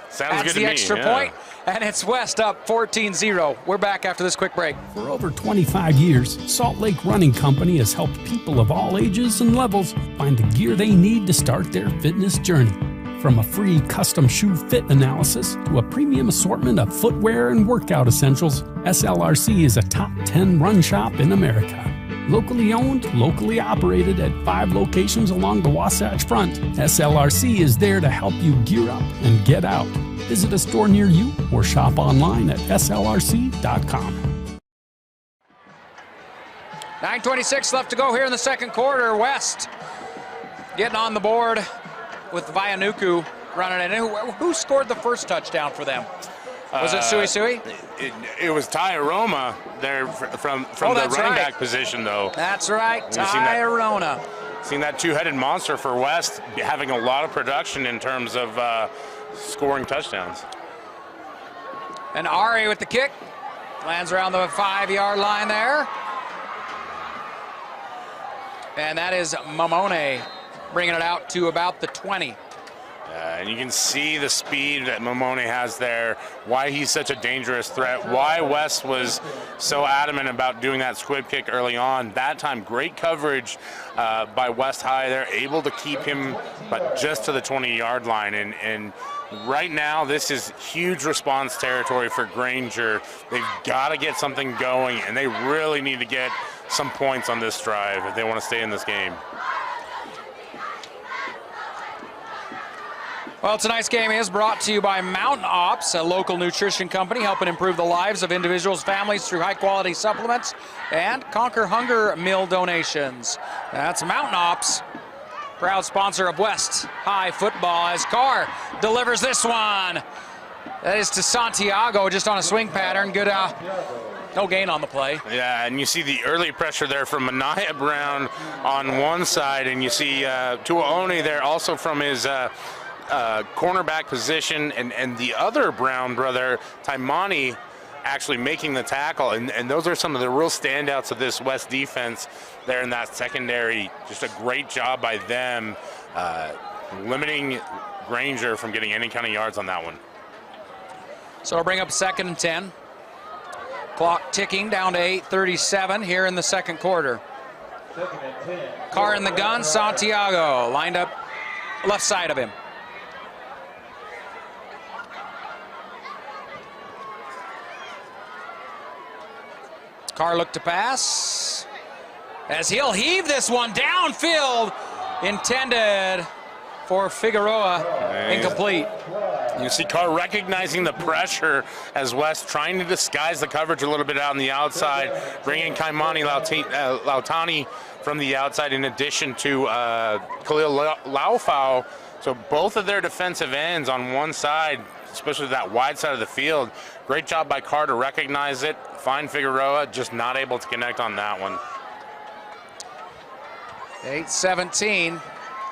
Sounds That's good to the me, extra point, and it's West up 14-0. We're back after this quick break. For over 25 years, Salt Lake Running Company has helped people of all ages and levels find the gear they need to start their fitness journey. From a free custom shoe fit analysis to a premium assortment of footwear and workout essentials, SLRC is a top 10 run shop in America. Locally owned, locally operated at 5 locations along the Wasatch Front, SLRC is there to help you gear up and get out. Visit a store near you or shop online at slrc.com. 9:26 left to go here in the second quarter. West getting on the board with Vailahi running in. Who scored the first touchdown for them? Was it SueSue? It was Arona there from the running back position, though. That's right, Arona. Seen that 2-headed monster for West having a lot of production in terms of scoring touchdowns. And Ari with the kick. Lands around the 5-yard line there. And that is Mamone bringing it out to about the 20. And you can see the speed that Mamone has there, why he's such a dangerous threat, why West was so adamant about doing that squib kick early on. That time, great coverage by West High. They're able to keep him but just to the 20-yard line. And right now, this is huge response territory for Granger. They've got to get something going, and they really need to get some points on this drive if they want to stay in this game. Well, tonight's game is brought to you by Mountain Ops, a local nutrition company helping improve the lives of individuals, families through high-quality supplements and Conquer Hunger meal donations. That's Mountain Ops, proud sponsor of West High football, as Carr delivers this one. That is to Santiago, just on a swing pattern. Good, no gain on the play. Yeah, and you see the early pressure there from Mania Brown on one side, and you see Tuaone there also from his cornerback position, and the other Brown brother, Kymani, actually making the tackle. And those are some of the real standouts of this West defense there in that secondary. Just a great job by them, limiting Granger from getting any kind of yards on that one. So we'll bring up 2nd and 10. Clock ticking down to 8:37 here in the second quarter. Carr in the gun, Santiago lined up left side of him. Carr looked to pass. as he'll heave this one downfield, intended for Figueroa, incomplete. You see Carr recognizing the pressure as West trying to disguise the coverage a little bit out on the outside, bringing Kymani Lautaimi from the outside in addition to Khalil Laufau. So both of their defensive ends on one side, especially that wide side of the field. Great job by Carr to recognize it, find Figueroa, just not able to connect on that one. 8:17,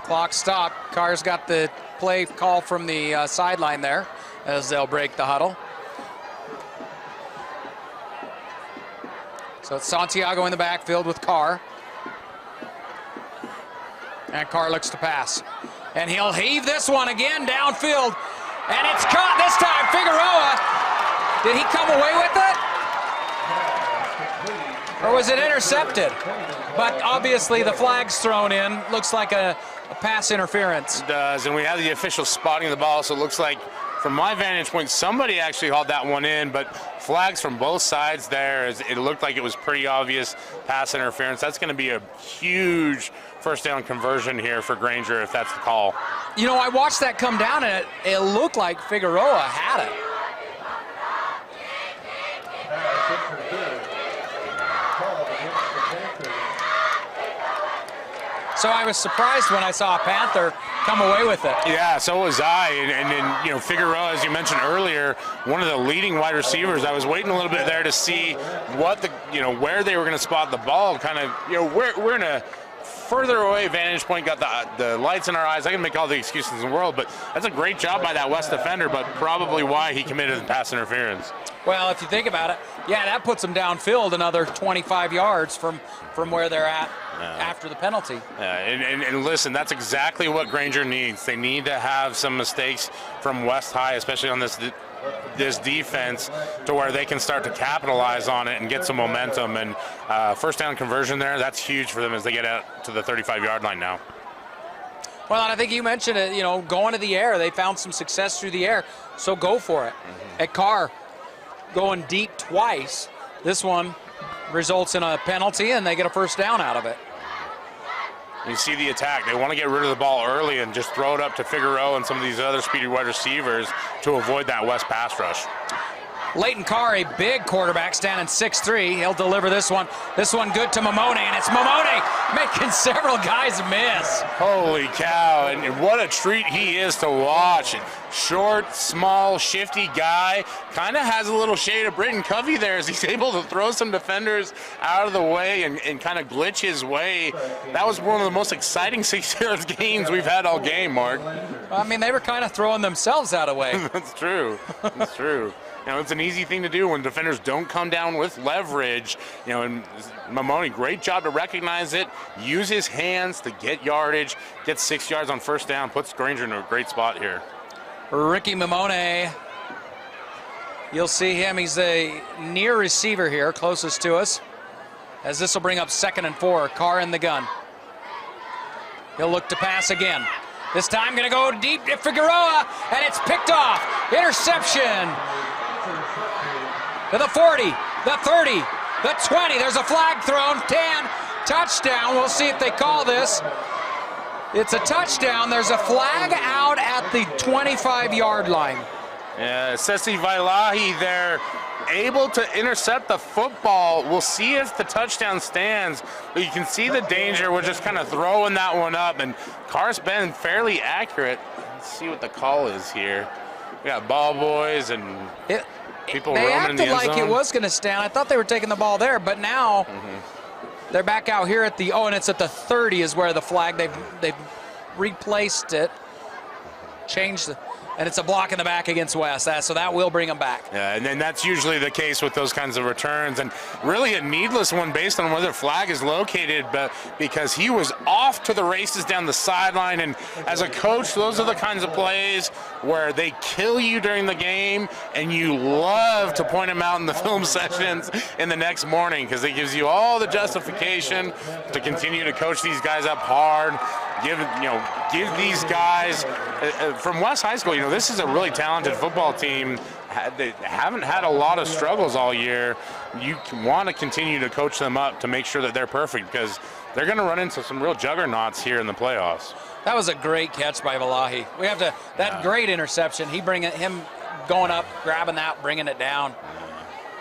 clock stopped. Carr's got the play call from the sideline there as they'll break the huddle. So it's Santiago in the backfield with Carr. And Carr looks to pass. And he'll heave this one again downfield. And it's caught this time. Figueroa, did he come away with it? Or was it intercepted? But obviously the flag's thrown in. Looks like a pass interference. It does, and we have the official spotting the ball, so it looks like, from my vantage point, somebody actually hauled that one in, but flags from both sides there. It looked like it was pretty obvious pass interference. That's going to be a huge first down conversion here for Granger if that's the call. You know, I watched that come down, and it looked like Figueroa had it. So I was surprised when I saw a Panther come away with it. Yeah, so was I. And you know, Figueroa, as you mentioned earlier, one of the leading wide receivers. I was waiting a little bit there to see what where they were going to spot the ball. Kind of, we're in a further away vantage point, got the lights in our eyes. I can make all the excuses in the world, but that's a great job by that West defender, but probably why he committed the pass interference. Well, if you think about it, yeah, that puts them downfield another 25 yards from where they're at after the penalty. And listen, that's exactly what Granger needs. They need to have some mistakes from West High, especially on this defense, to where they can start to capitalize on it and get some momentum. And first down conversion there, that's huge for them as they get out to the 35-yard line now. Well, and I think you mentioned it, going to the air. They found some success through the air, so go for it. At Carr, going deep twice. This one results in a penalty, and they get a first down out of it. You see the attack. They want to get rid of the ball early and just throw it up to Figueroa and some of these other speedy wide receivers to avoid that West pass rush. Leighton Carr, a big quarterback, standing 6'3". He'll deliver this one. This one good to Mamone, and it's Mamone making several guys miss. Holy cow, and what a treat he is to watch. Short, small, shifty guy. Kind of has a little shade of Britton Covey there as he's able to throw some defenders out of the way and kind of glitch his way. That was one of the most exciting 6-yard gains we've had all game, Mark. I mean, they were kind of throwing themselves out of the way. That's true. That's true. It's an easy thing to do when defenders don't come down with leverage. And Mamone, great job to recognize it, use his hands to get yardage, get 6 yards on first down, puts Granger in a great spot here. Ricky Mamone, you'll see him. He's a near receiver here, closest to us, as this will bring up 2nd and 4. Carr in the gun. He'll look to pass again. This time going to go deep to Figueroa, and it's picked off. Interception. To the 40, the 30, the 20. There's a flag thrown. 10, touchdown. We'll see if they call this. It's a touchdown. There's a flag out at the 25-yard line. Yeah, Sesi Vailahi there, able to intercept the football. We'll see if the touchdown stands, but you can see the danger. We're just kind of throwing that one up, and Carr's been fairly accurate. Let's see what the call is here. We got ball boys and people roaming in the end zone. They acted like it was going to stand. I thought they were taking the ball there, but now they're back out here at the, and it's at the 30 is where the flag, they've replaced it, changed the, and it's a block in the back against West, so that will bring them back. Yeah, and then that's usually the case with those kinds of returns, and really a needless one based on where the flag is located, but because he was off to the races down the sideline, and as a coach, those are the kinds of plays where they kill you during the game, and you love to point them out in the film sessions in the next morning, because it gives you all the justification to continue to coach these guys up hard, give these guys from West High School, this is a really talented football team, they haven't had a lot of struggles all year. You want to continue to coach them up to make sure that they're perfect, because they're going to run into some real juggernauts here in the playoffs. That was a great catch by Vailahi. We have to, that great interception, him going up, grabbing that, bringing it down.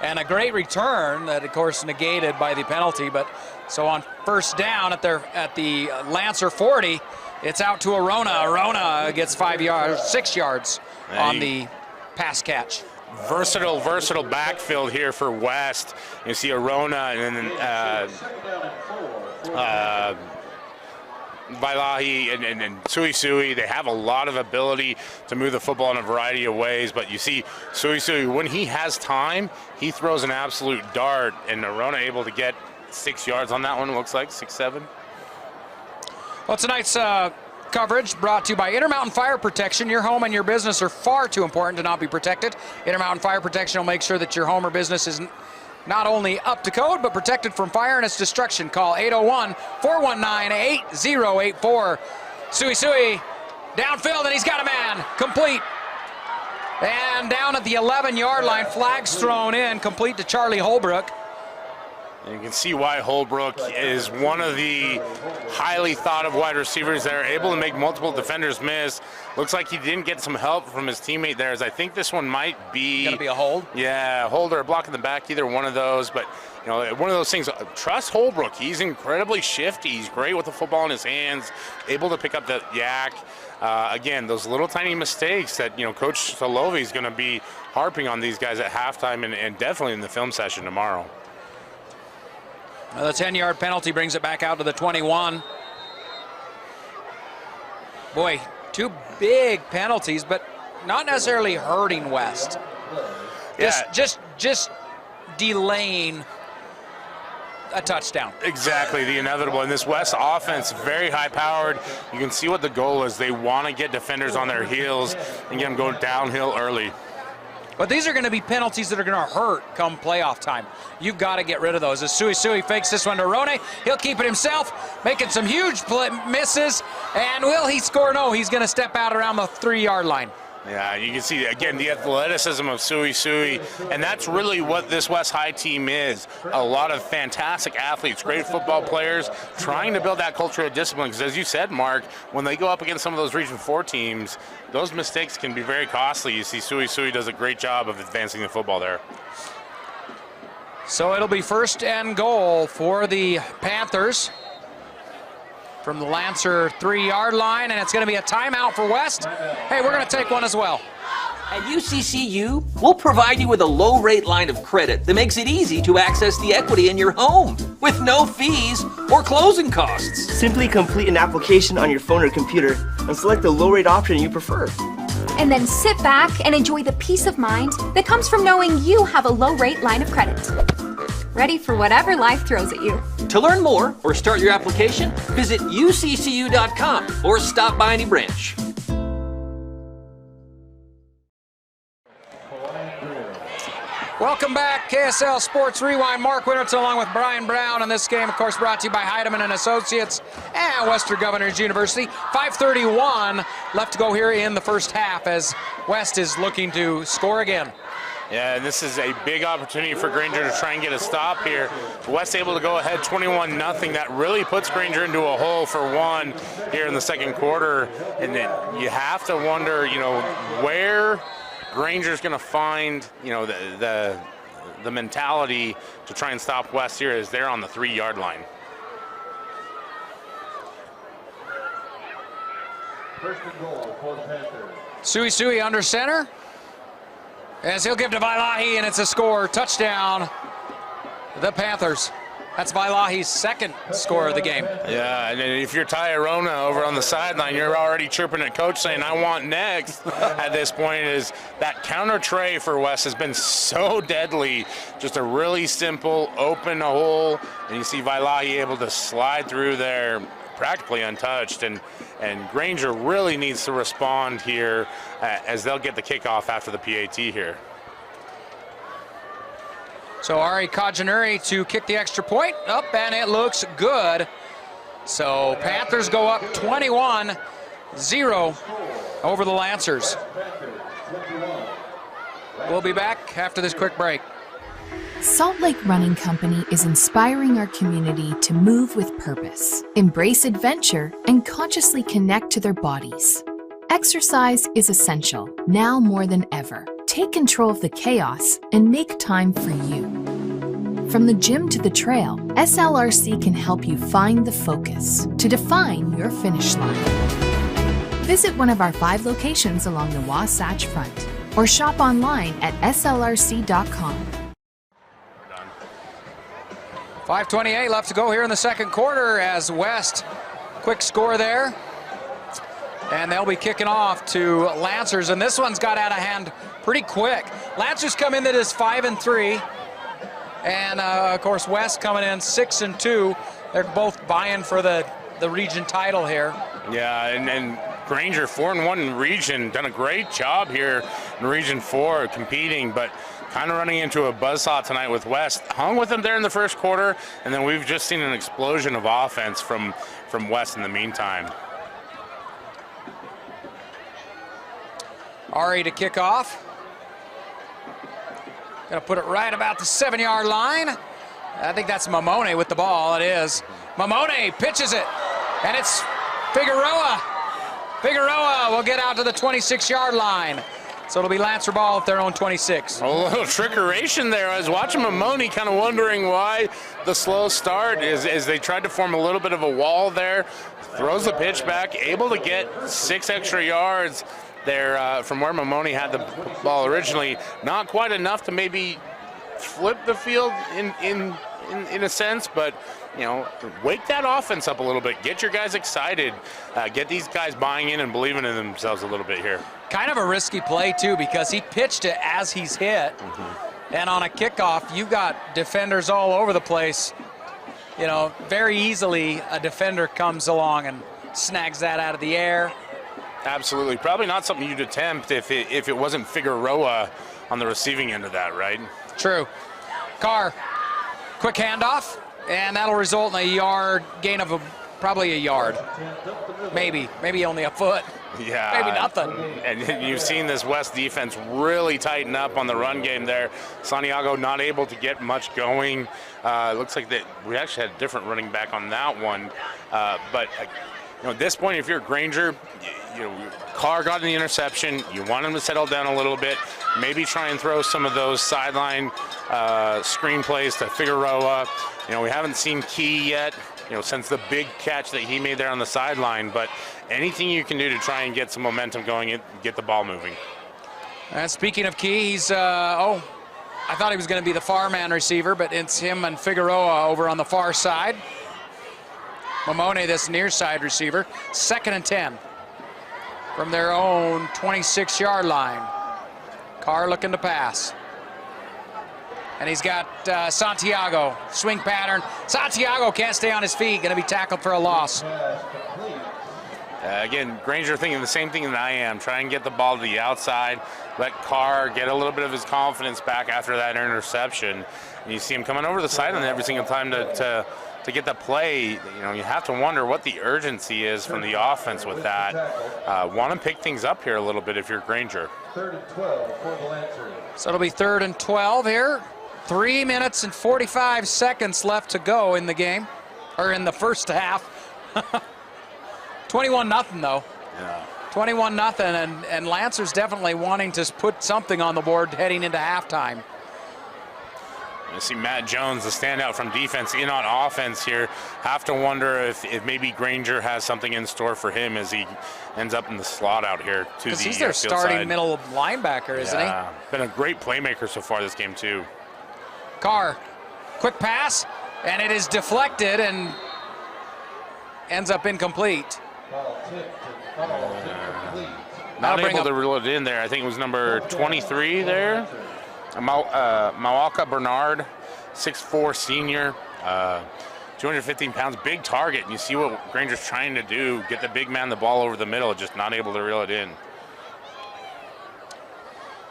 And a great return that, of course, negated by the penalty. But so on first down at the Lancer 40, it's out to Arona. Arona gets 6 yards on the pass catch. Versatile backfield here for West. You see Arona and then Vailahi and SueSue. They have a lot of ability to move the football in a variety of ways, but you see SueSue, when he has time, he throws an absolute dart, and Arona able to get 6 yards on that one, it looks like, 6-7. Well, tonight's coverage brought to you by Intermountain Fire Protection. Your home and your business are far too important to not be protected. Intermountain Fire Protection will make sure that your home or business is not only up to code, but protected from fire and its destruction. Call 801-419-8084. SueSue downfield, and he's got a man. Complete. And down at the 11-yard line, flags thrown in, complete to Charlie Holbrook. And you can see why Holbrook is one of the highly thought of wide receivers that are able to make multiple defenders miss. Looks like he didn't get some help from his teammate there, as I think this one might be gonna be a hold. Yeah, a hold or a block in the back, either one of those. But you know, one of those things. Trust Holbrook. He's incredibly shifty. He's great with the football in his hands, able to pick up the yak. Again, those little tiny mistakes that Coach Solovi is going to be harping on these guys at halftime and definitely in the film session tomorrow. The 10-yard penalty brings it back out to the 21. Boy, 2 big penalties, but not necessarily hurting West. Yeah. Just delaying a touchdown. Exactly, the inevitable. And this West offense, very high-powered. You can see what the goal is. They want to get defenders on their heels and get them going downhill early. But these are going to be penalties that are going to hurt come playoff time. You've got to get rid of those. As SueSue fakes this one to Arona, he'll keep it himself, making some huge misses. And will he score? No, he's going to step out around the 3-yard line. Yeah, you can see, again, the athleticism of SueSue, and that's really what this West High team is. A lot of fantastic athletes, great football players, trying to build that culture of discipline. Because as you said, Mark, when they go up against some of those Region 4 teams, those mistakes can be very costly. You see SueSue does a great job of advancing the football there. So it'll be 1st and goal for the Panthers from the Lancer 3-yard line, and it's going to be a timeout for West. Hey, we're going to take one as well. At UCCU, we'll provide you with a low-rate line of credit that makes it easy to access the equity in your home with no fees or closing costs. Simply complete an application on your phone or computer and select the low-rate option you prefer. And then sit back and enjoy the peace of mind that comes from knowing you have a low-rate line of credit. Ready for whatever life throws at you. To learn more or start your application, visit uccu.com or stop by any branch. Welcome back, KSL Sports Rewind. Mark Winterton along with Brian Brown, and this game, of course, brought to you by Heidemann and Associates and Western Governors University. 5:31 left to go here in the first half as West is looking to score again. Yeah, and this is a big opportunity for Granger to try and get a stop here. West able to go ahead 21-0. That really puts Granger into a hole for one here in the second quarter. And then you have to wonder, where Granger's going to find, the mentality to try and stop West here as they're on the 3-yard line. First and goal for the Panthers. SueSue under center. As he'll give to Vailahi, and it's a score. Touchdown, the Panthers. That's Vailahi's 2nd score of the game. Yeah, and if you're Ty Arona over on the sideline, you're already chirping at coach saying, I want next. At this point is that counter tray for West has been so deadly. Just a really simple, open hole, and you see Vailahi able to slide through there practically untouched, and Granger really needs to respond here as they'll get the kickoff after the PAT here. So Ari Kajanuri to kick the extra point up, and it looks good. So Panthers go up 21-0 over the Lancers. We'll be back after this quick break. Salt Lake Running Company is inspiring our community to move with purpose, embrace adventure, and consciously connect to their bodies. Exercise is essential, now more than ever. Take control of the chaos and make time for you. From the gym to the trail, SLRC can help you find the focus to define your finish line. Visit one of our 5 locations along the Wasatch Front or shop online at slrc.com. 5:28 left to go here in the second quarter as West, quick score there. And they'll be kicking off to Lancers, and this one's got out of hand pretty quick. Lancers come in that is 5-3, and of course West coming in 6-2. They're both vying for the region title here. Yeah, and Granger 4-1 in region, done a great job here in Region 4 competing, but kind of running into a buzzsaw tonight with West. Hung with them there in the first quarter, and then we've just seen an explosion of offense from West in the meantime. Ari to kick off. Gonna put it right about the 7-yard line. I think that's Mamone with the ball. It is. Mamone pitches it, and it's Figueroa. Figueroa will get out to the 26-yard line. So it'll be Lancer ball at their own 26. A little trickeration there. I was watching Mamone, kind of wondering why the slow start is they tried to form a little bit of a wall there. Throws the pitch back, able to get 6 extra yards there from where Mamone had the ball originally. Not quite enough to maybe flip the field in a sense, but you know, wake that offense up a little bit. Get your guys excited. Get these guys buying in and believing in themselves a little bit here. Kind of a risky play too, because he pitched it as he's hit. And on a kickoff, you've got defenders all over the place. You know, very easily a defender comes along and snags that out of the air. Absolutely. Probably not something you'd attempt if it wasn't Figueroa on the receiving end of that, right? True. Carr, quick handoff, and that'll result in a yard gain of probably a yard. Maybe only a foot. Yeah. Maybe nothing. And you've seen this West defense really tighten up on the run game there. Santiago not able to get much going. Looks like that we actually had a different running back on that one. But you know, at this point, if you're Granger, you know, Carr got in the interception. You want him to settle down a little bit. Maybe try and throw some of those sideline screen plays to Figueroa. You know, we haven't seen Key yet, you know, since the big catch that he made there on the sideline. But anything you can do to try and get some momentum going and get the ball moving. And speaking of Key, he's, I thought he was going to be the far man receiver, but it's him and Figueroa over on the far side. Mamone, this near side receiver. 2nd and 10 from their own 26-yard line. Carr looking to pass. And he's got Santiago, swing pattern. Santiago can't stay on his feet, going to be tackled for a loss. Again, Granger thinking the same thing that I am. Try and get the ball to the outside. Let Carr get a little bit of his confidence back after that interception. And you see him coming over the sideline every single time to get the play. You know, you have to wonder what the urgency is from the offense with that. Want to pick things up here a little bit if you're Granger. 3rd and 12 for the Lancers. So it'll be 3rd and 12 here. 3 minutes and 45 seconds left to go in the game, or in the first half. 21-0 though. Yeah. 21-0, and Lancers definitely wanting to put something on the board heading into halftime. You see Matt Jones, the standout from defense, in on offense here. Have to wonder if maybe Granger has something in store for him as he ends up in the slot out here to the Because he's their starting side. middle linebacker, isn't he? Been a great playmaker so far this game too. Carr, quick pass, and it is deflected and ends up incomplete. Not able to reel it in there. I think it was number 23 there. Mawaka Bernard, 6'4" senior, 215 pounds, big target. And you see what Granger's trying to do, get the big man the ball over the middle, just not able to reel it in.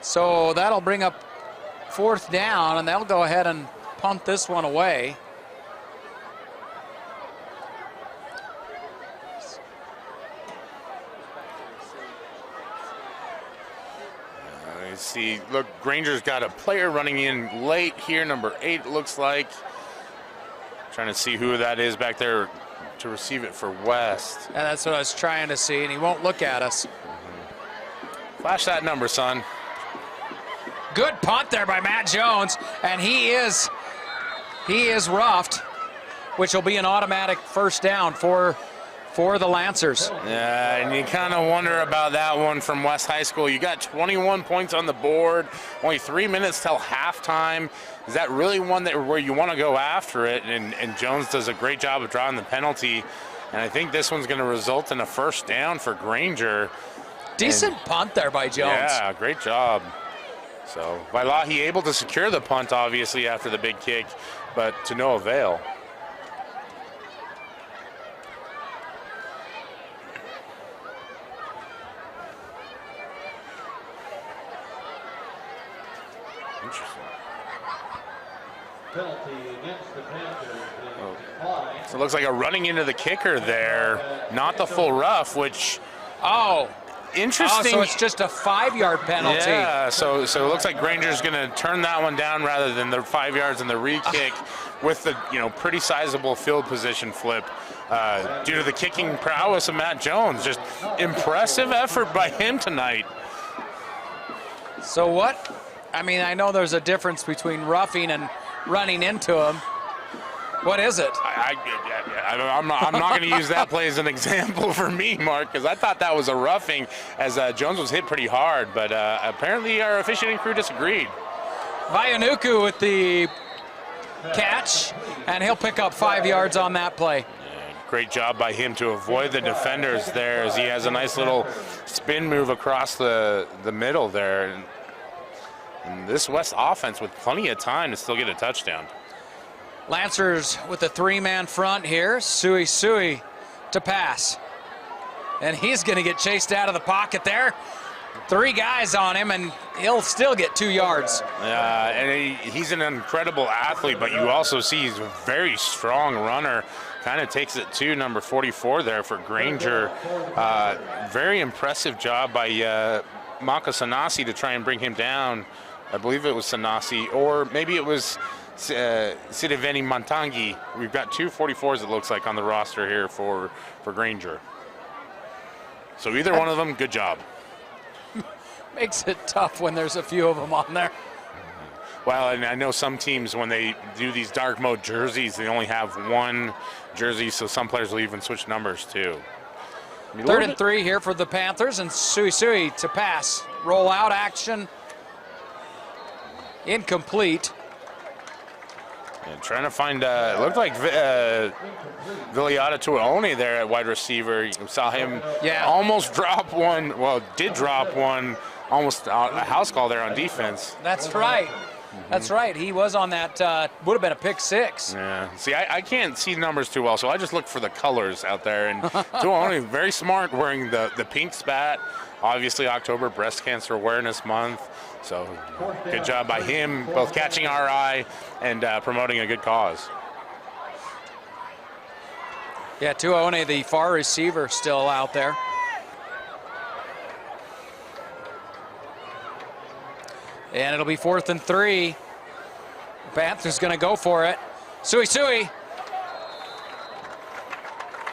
So that'll bring up 4th down, and they'll go ahead and punt this one away. see. Look, Granger's got a player running in late here, number 8, it looks like. Trying to see who that is back there to receive it for West. And that's what I was trying to see, and he won't look at us. Flash that number, son. Good punt there by Matt Jones, and he is roughed, which will be an automatic first down for the Lancers. Yeah, and you kind of wonder about that one from West High School. You got 21 points on the board, only 3 minutes till halftime. Is that really one where you want to go after it? And Jones does a great job of drawing the penalty. And I think this one's going to result in a first down for Granger. Decent punt there by Jones. Yeah, great job. So Vailahi able to secure the punt, obviously, after the big kick, but to no avail. Interesting. Penalty against the Panthers. So it looks like a running into the kicker there, not the full rough, which, interesting. Oh, so it's just a 5-yard penalty. Yeah, so it looks like Granger's going to turn that one down rather than the 5 yards and the re-kick with the pretty sizable field position flip due to the kicking prowess of Matt Jones. Just impressive effort by him tonight. So what? I mean, I know there's a difference between roughing and running into him. What is it? I'm not going to use that play as an example for me, Mark, because I thought that was a roughing as Jones was hit pretty hard, but apparently our officiating crew disagreed. Vaianuku with the catch, and he'll pick up 5 yards on that play. Great job by him to avoid the defenders there as he has a nice little spin move across the middle there. And this West offense with plenty of time to still get a touchdown. Lancers with a 3-man front here. SueSue to pass. And he's going to get chased out of the pocket there. 3 guys on him, and he'll still get 2 yards. Yeah, and he's an incredible athlete, but you also see he's a very strong runner. Kind of takes it to number 44 there for Granger. Very impressive job by Maka Sanasi to try and bring him down. I believe it was Sanasi, or maybe it was Sidiveni Montangi. We've got 2 44s, it looks like, on the roster here for Granger. So either one of them, good job. Makes it tough when there's a few of them on there. Well, and I know some teams, when they do these dark mode jerseys, they only have 1 jersey, so some players will even switch numbers too. 3rd and 3 here for the Panthers, and SueSue to pass. Roll out action. Incomplete. And trying to find, it looked like Viliata Tuaone there at wide receiver. You saw him almost drop one, did drop one, almost a house call there on defense. That's right. That's right. He was on that, would have been a pick 6. Yeah. See, I can't see numbers too well, so I just look for the colors out there. And Tuaone, very smart, wearing the pink spat. Obviously, October Breast Cancer Awareness Month. So good job by him, both catching our eye and promoting a good cause. Yeah, Tuaone, the far receiver, still out there. And it'll be 4th and 3. Panthers going to go for it. SueSue.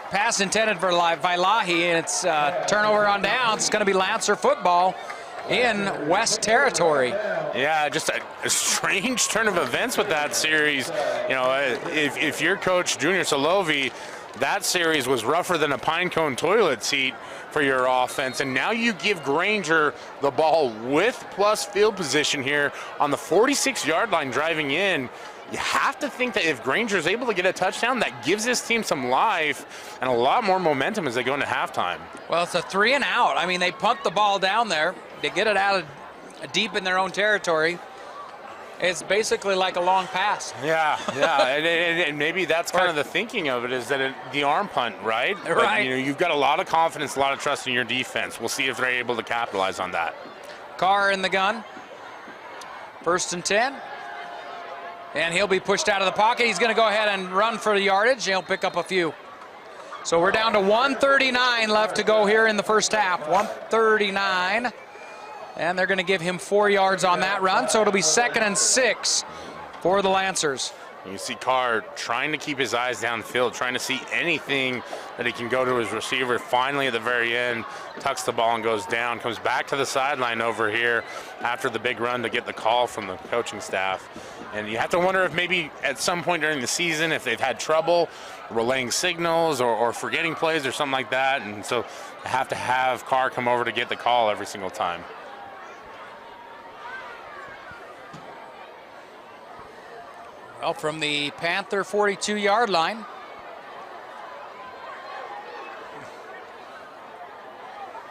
Pass intended for Vailahi, and it's turnover on downs. It's going to be Lancer football in West territory. Yeah, just a strange turn of events with that series. You know, if you're Coach Junior Solovi, that series was rougher than a pine cone toilet seat for your offense, and now you give Granger the ball with plus field position here on the 46-yard line driving in. You have to think that if Granger is able to get a touchdown, that gives this team some life and a lot more momentum as they go into halftime. Well, it's a 3 and out. I mean, they punt the ball down there. They get it out of deep in their own territory. It's basically like a long pass. Yeah, and maybe that's kind of the thinking of it, is that the arm punt, right? Right. But, you know, you've got a lot of confidence, a lot of trust in your defense. We'll see if they're able to capitalize on that. Carr in the gun. 1st and 10. And he'll be pushed out of the pocket. He's going to go ahead and run for the yardage. He'll pick up a few. So we're down to 1:39 left to go here in the first half. 1:39. And they're going to give him 4 yards on that run, so it'll be 2nd and 6 for the Lancers. You see Carr trying to keep his eyes downfield, trying to see anything that he can go to his receiver. Finally, at the very end, tucks the ball and goes down, comes back to the sideline over here after the big run to get the call from the coaching staff. And you have to wonder if maybe at some point during the season, if they've had trouble relaying signals or forgetting plays or something like that. And so they have to have Carr come over to get the call every single time. Well, from the Panther 42-yard line.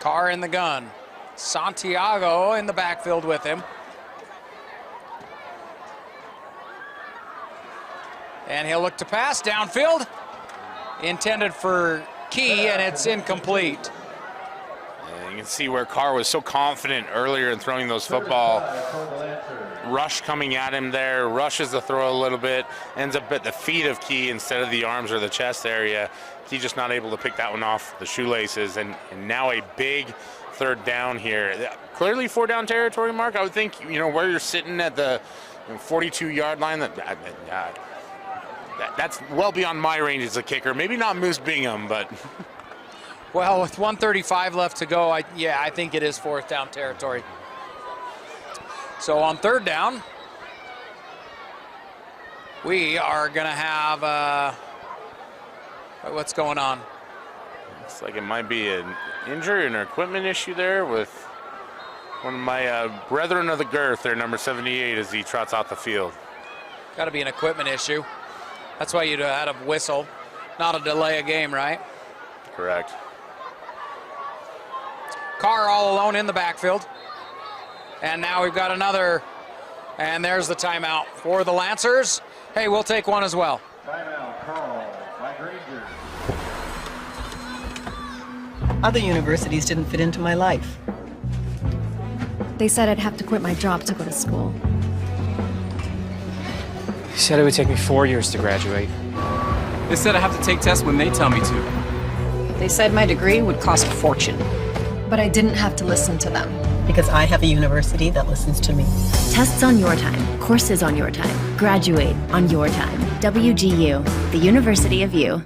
Carr in the gun. Santiago in the backfield with him. And he'll look to pass downfield. Intended for Key, and it's incomplete. And you can see where Carr was so confident earlier in throwing those football. Rush coming at him there, rushes the throw a little bit, ends up at the feet of Key instead of the arms or the chest area. Key just not able to pick that one off the shoelaces, and now a big 3rd down here. Clearly 4-down territory, Mark. I would think, you know, where you're sitting at the 42-yard line, that's well beyond my range as a kicker. Maybe not Moose Bingham, but... Well, with 1:35 left to go, I think it is 4th down territory. So on 3rd down, we are going to have, what's going on? Looks like it might be an injury and an equipment issue there with one of my brethren of the girth there, number 78, as he trots out the field. Got to be an equipment issue. That's why you'd have had a whistle, not a delay a game, right? Correct. Carr all alone in the backfield. And now we've got another, and there's the timeout for the Lancers. Hey, we'll take one as well. Timeout call by Granger. Other universities didn't fit into my life. They said I'd have to quit my job to go to school. They said it would take me 4 years to graduate. They said I have to take tests when they tell me to. They said my degree would cost a fortune. But I didn't have to listen to them. Because I have a university that listens to me. Tests on your time, courses on your time, graduate on your time. WGU, the University of You.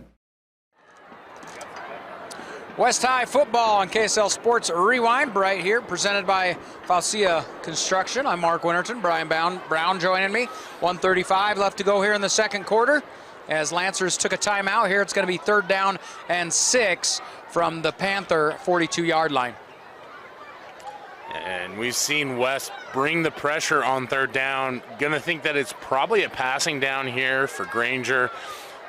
West High football on KSL Sports Rewind right here, presented by Faucia Construction. I'm Mark Winterton, Brian Brown joining me. 1:35 left to go here in the 2nd quarter. As Lancers took a timeout here, it's going to be 3rd down and 6 from the Panther 42-yard line. And we've seen West bring the pressure on 3rd down. Gonna think that it's probably a passing down here for Granger.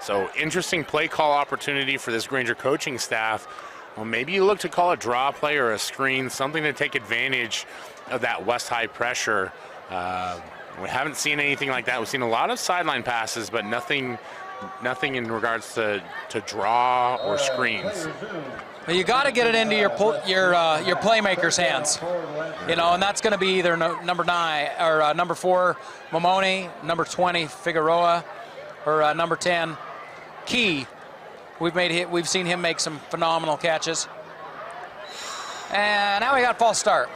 So interesting play call opportunity for this Granger coaching staff. Well, maybe you look to call a draw play or a screen, something to take advantage of that West High pressure. We haven't seen anything like that. We've seen a lot of sideline passes, but nothing in regards to draw or screens. Well, you got to get it into your playmakers' hands, you know, and that's going to be either number 9 or number 4 Mamoni, number 20 Figueroa, or number 10 Key. We've seen him make some phenomenal catches, and now we got false start.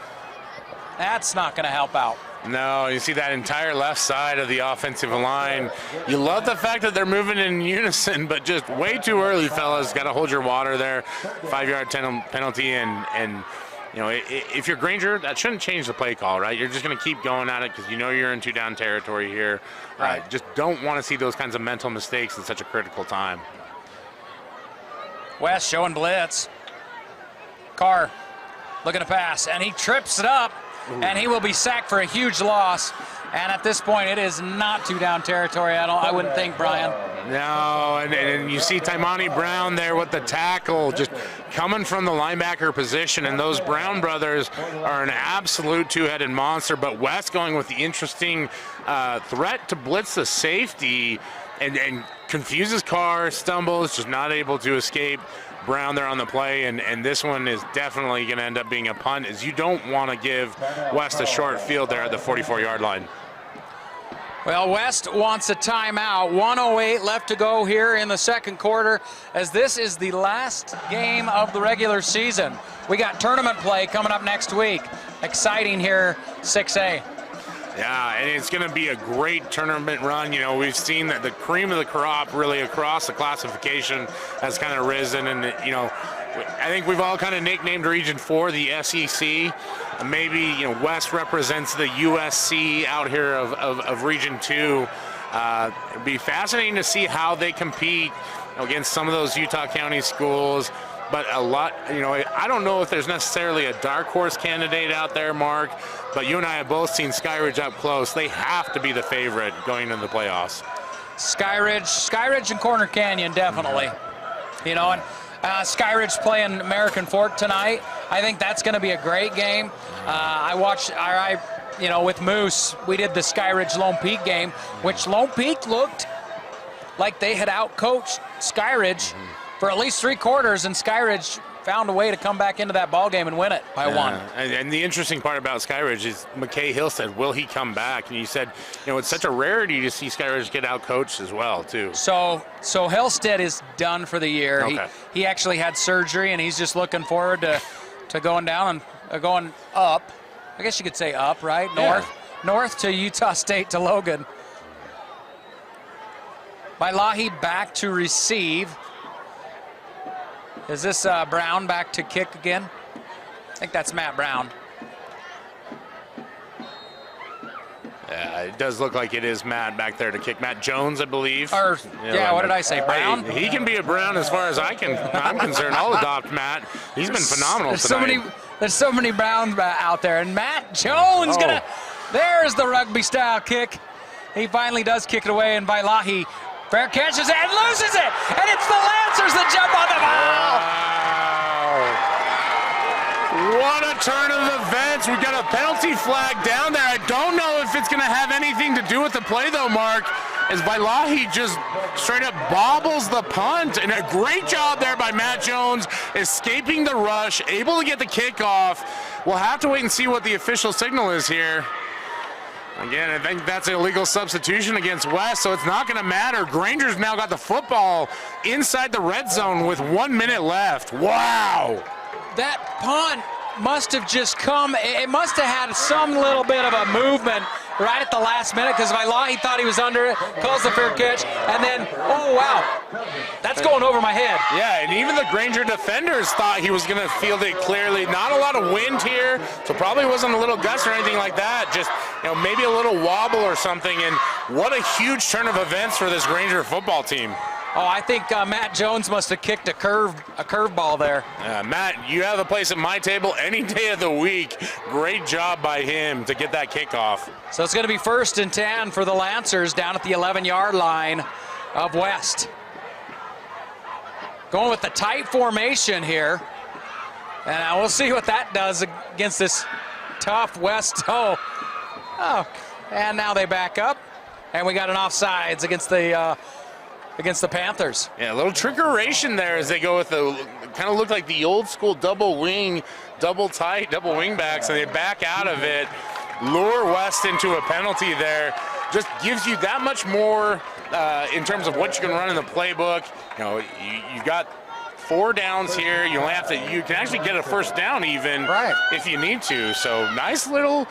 That's not going to help out. No, you see that entire left side of the offensive line. You love the fact that they're moving in unison, but just way too early, fellas. Got to hold your water there. 5-yard penalty, and you know, if you're Granger, that shouldn't change the play call, right? You're just going to keep going at it because you know you're in 2-down territory here. Right. Just don't want to see those kinds of mental mistakes in such a critical time. West showing blitz. Carr looking to pass, and he trips it up. And he will be sacked for a huge loss. And at this point, it is not 2-down territory. I wouldn't think, Brian. No, and you see Kymani Brown there with the tackle, just coming from the linebacker position. And those Brown brothers are an absolute two-headed monster. But West going with the interesting threat to blitz the safety and confuses Carr, stumbles, just not able to escape Brown there on the play, and this one is definitely going to end up being a punt, as you don't want to give West a short field there at the 44-yard line. Well, West wants a timeout. 1:08 left to go here in the 2nd quarter, as this is the last game of the regular season. We got tournament play coming up next week. exciting here, 6A. Yeah, and it's going to be a great tournament run. You know, we've seen that the cream of the crop really across the classification has kind of risen. And, you know, I think we've all kind of nicknamed Region 4 the SEC. Maybe, you know, West represents the USC out here of Region 2. It'd be fascinating to see how they compete against some of those Utah County schools. But a lot, you know, I don't know if there's necessarily a dark horse candidate out there, Mark, but you and I have both seen Skyridge up close. They have to be the favorite going into the playoffs. Skyridge and Corner Canyon, definitely. You know, and Skyridge playing American Fork tonight. I think that's going to be a great game. You know, with Moose, we did the Skyridge Lone Peak game, which Lone Peak looked like they had outcoached Skyridge for at least 3 quarters, and Skyridge found a way to come back into that ball game and win it by 1. And the interesting part about Skyridge is McKay Hill said, will he come back? And he said, you know, it's such a rarity to see Skyridge get outcoached as well, too. So Hillstead is done for the year. Okay. He actually had surgery, and he's just looking forward to going down and going up. I guess you could say up, right? North to Utah State to Logan. Vailahi back to receive. Is this Brown back to kick again? I think that's Matt Brown. Yeah, it does look like it is Matt back there to kick. Matt Jones, I believe. What did I say, Brown? Hey, he can be a Brown as far as I'm concerned. I'll adopt Matt. He's been phenomenal tonight. There's so many Browns out there. And Matt Jones there's the rugby style kick. He finally does kick it away, and Vailahi fair catches it and loses it. And it's the Lancers that jump on the ball. Wow. What a turn of events. We've got a penalty flag down there. I don't know if it's going to have anything to do with the play, though, Mark, as Vailahi just straight up bobbles the punt. And a great job there by Matt Jones, escaping the rush, able to get the kickoff. We'll have to wait and see what the official signal is here. Again, I think that's an illegal substitution against West, so it's not going to matter. Granger's now got the football inside the red zone with 1 minute left. Wow. That punt must have just come. It must have had some little bit of a movement right at the last minute, because Vailahi thought he was under it, calls the fair catch, and then, oh, wow, that's going over my head. Yeah, and even the Granger defenders thought he was going to field it clearly. Not a lot of wind here, so probably wasn't a little gust or anything like that. Just, you know, maybe a little wobble or something, and what a huge turn of events for this Granger football team. Oh, I think Matt Jones must have kicked a curveball there. Matt, you have a place at my table any day of the week. Great job by him to get that kickoff. So it's going to be 1st and 10 for the Lancers down at the 11-yard line of West. Going with the tight formation here. And we'll see what that does against this tough West. Oh, and now they back up. And we got an offsides against the Panthers. Yeah, a little trickeration there as they go with the, kind of look like the old school double wing, double tight, double wing backs, and they back out of it, lure West into a penalty there. Just gives you that much more in terms of what you can run in the playbook. You know, you've got 4 downs here. You only have to, you can actually get a 1st down even if you need to. So nice little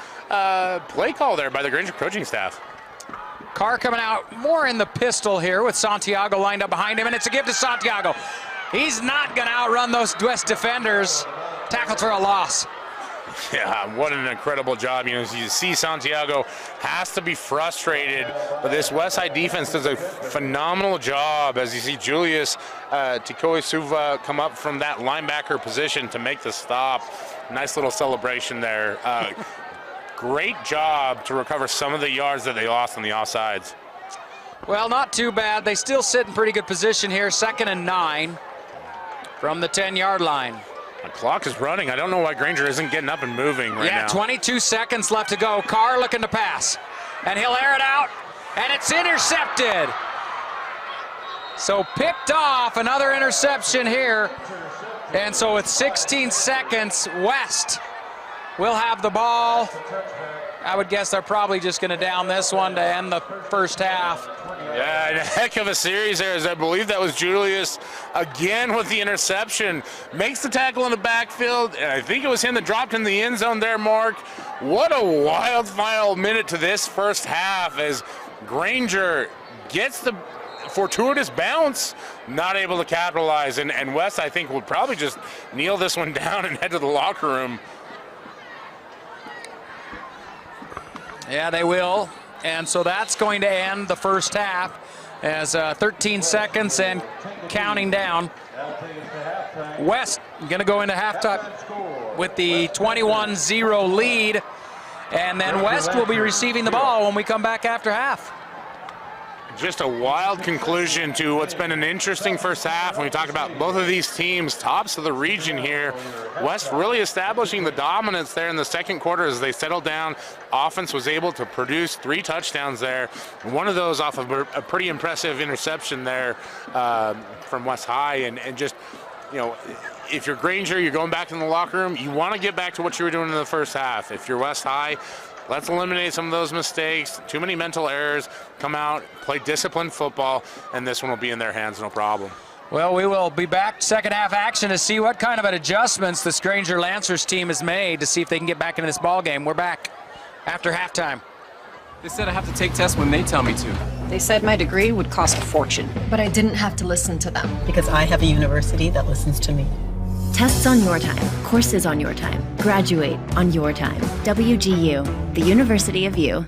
play call there by the Granger coaching staff. Carr coming out more in the pistol here with Santiago lined up behind him, and it's a give to Santiago. He's not going to outrun those West defenders. Tackled for a loss. Yeah, what an incredible job. You know, you see Santiago has to be frustrated, but this West Side defense does a phenomenal job as you see Julius Tikoisuva come up from that linebacker position to make the stop. Nice little celebration there. Great job to recover some of the yards that they lost on the offsides. Well, not too bad. They still sit in pretty good position here. 2nd and 9 from the 10-yard line. The clock is running. I don't know why Granger isn't getting up and moving right now. 22 seconds left to go. Carr looking to pass. And he'll air it out. And it's intercepted. So picked off, another interception here. And so with 16 seconds, West will have the ball I would guess they're probably just going to down this one to end the first half. Yeah, and a heck of a series there, as I believe that was Julius again with the interception. Makes the tackle in the backfield, and I think it was him that dropped in the end zone there, Mark. What a wild final minute to this first half as Granger gets the fortuitous bounce, not able to capitalize. And West, I think, will probably just kneel this one down and head to the locker room. Yeah, they will. And so that's going to end the first half as 13 seconds and counting down. West going to go into halftime with the 21-0 lead. And then West will be receiving the ball when we come back after half. Just a wild conclusion to what's been an interesting first half. When we talk about both of these teams, tops of the region here, West really establishing the dominance there in the second quarter as they settled down. Offense was able to produce 3 touchdowns there. One of those off of a pretty impressive interception there from West High. And just, you know, if you're Granger, you're going back in the locker room, you want to get back to what you were doing in the first half. If you're West High, let's eliminate some of those mistakes, too many mental errors, come out, play disciplined football, and this one will be in their hands, no problem. Well, we will be back second half action to see what kind of adjustments this Granger Lancers team has made to see if they can get back into this ball game. We're back after halftime. They said I have to take tests when they tell me to. They said my degree would cost a fortune. But I didn't have to listen to them. Because I have a university that listens to me. Tests on your time, courses on your time, graduate on your time. WGU, the University of You.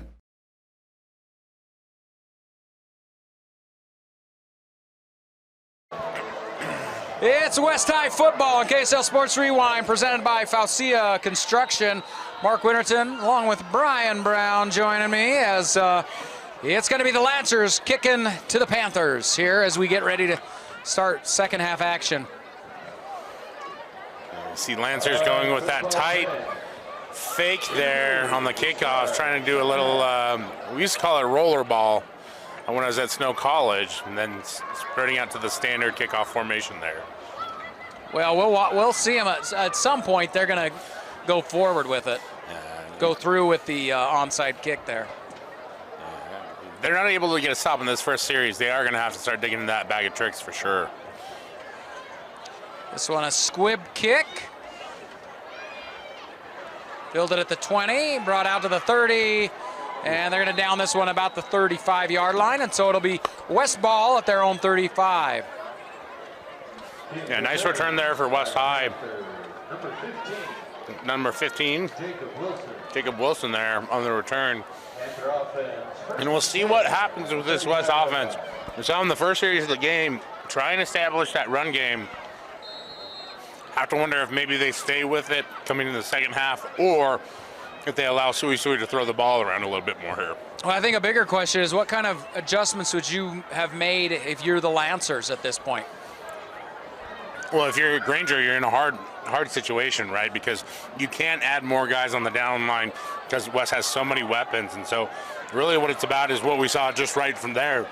It's West High football on KSL Sports Rewind, presented by Faucia Construction. Mark Winterton, along with Brian Brown, joining me as it's going to be the Lancers kicking to the Panthers here as we get ready to start second half action. See Lancers going with that tight fake there on the kickoff, trying to do a little, we used to call it a roller ball when I was at Snow College, and then spreading out to the standard kickoff formation there. Well, we'll see them at some point. They're going to go forward with it, go through with the onside kick there. They're not able to get a stop in this first series. They are going to have to start digging into that bag of tricks for sure. This one a squib kick. Fielded at the 20, brought out to the 30, and they're going to down this one about the 35-yard line, and so it'll be West ball at their own 35. Yeah, nice return there for West High. Number 15, Jacob Wilson there on the return. And we'll see what happens with this West offense. We saw in the first series of the game, try and establish that run game. Have to wonder if maybe they stay with it coming in the second half, or if they allow SueSue to throw the ball around a little bit more here. Well, I think a bigger question is what kind of adjustments would you have made if you're the Lancers at this point? Well, if you're Granger, you're in a hard situation, right? Because you can't add more guys on the down line because West has so many weapons. And so really what it's about is what we saw just right from there.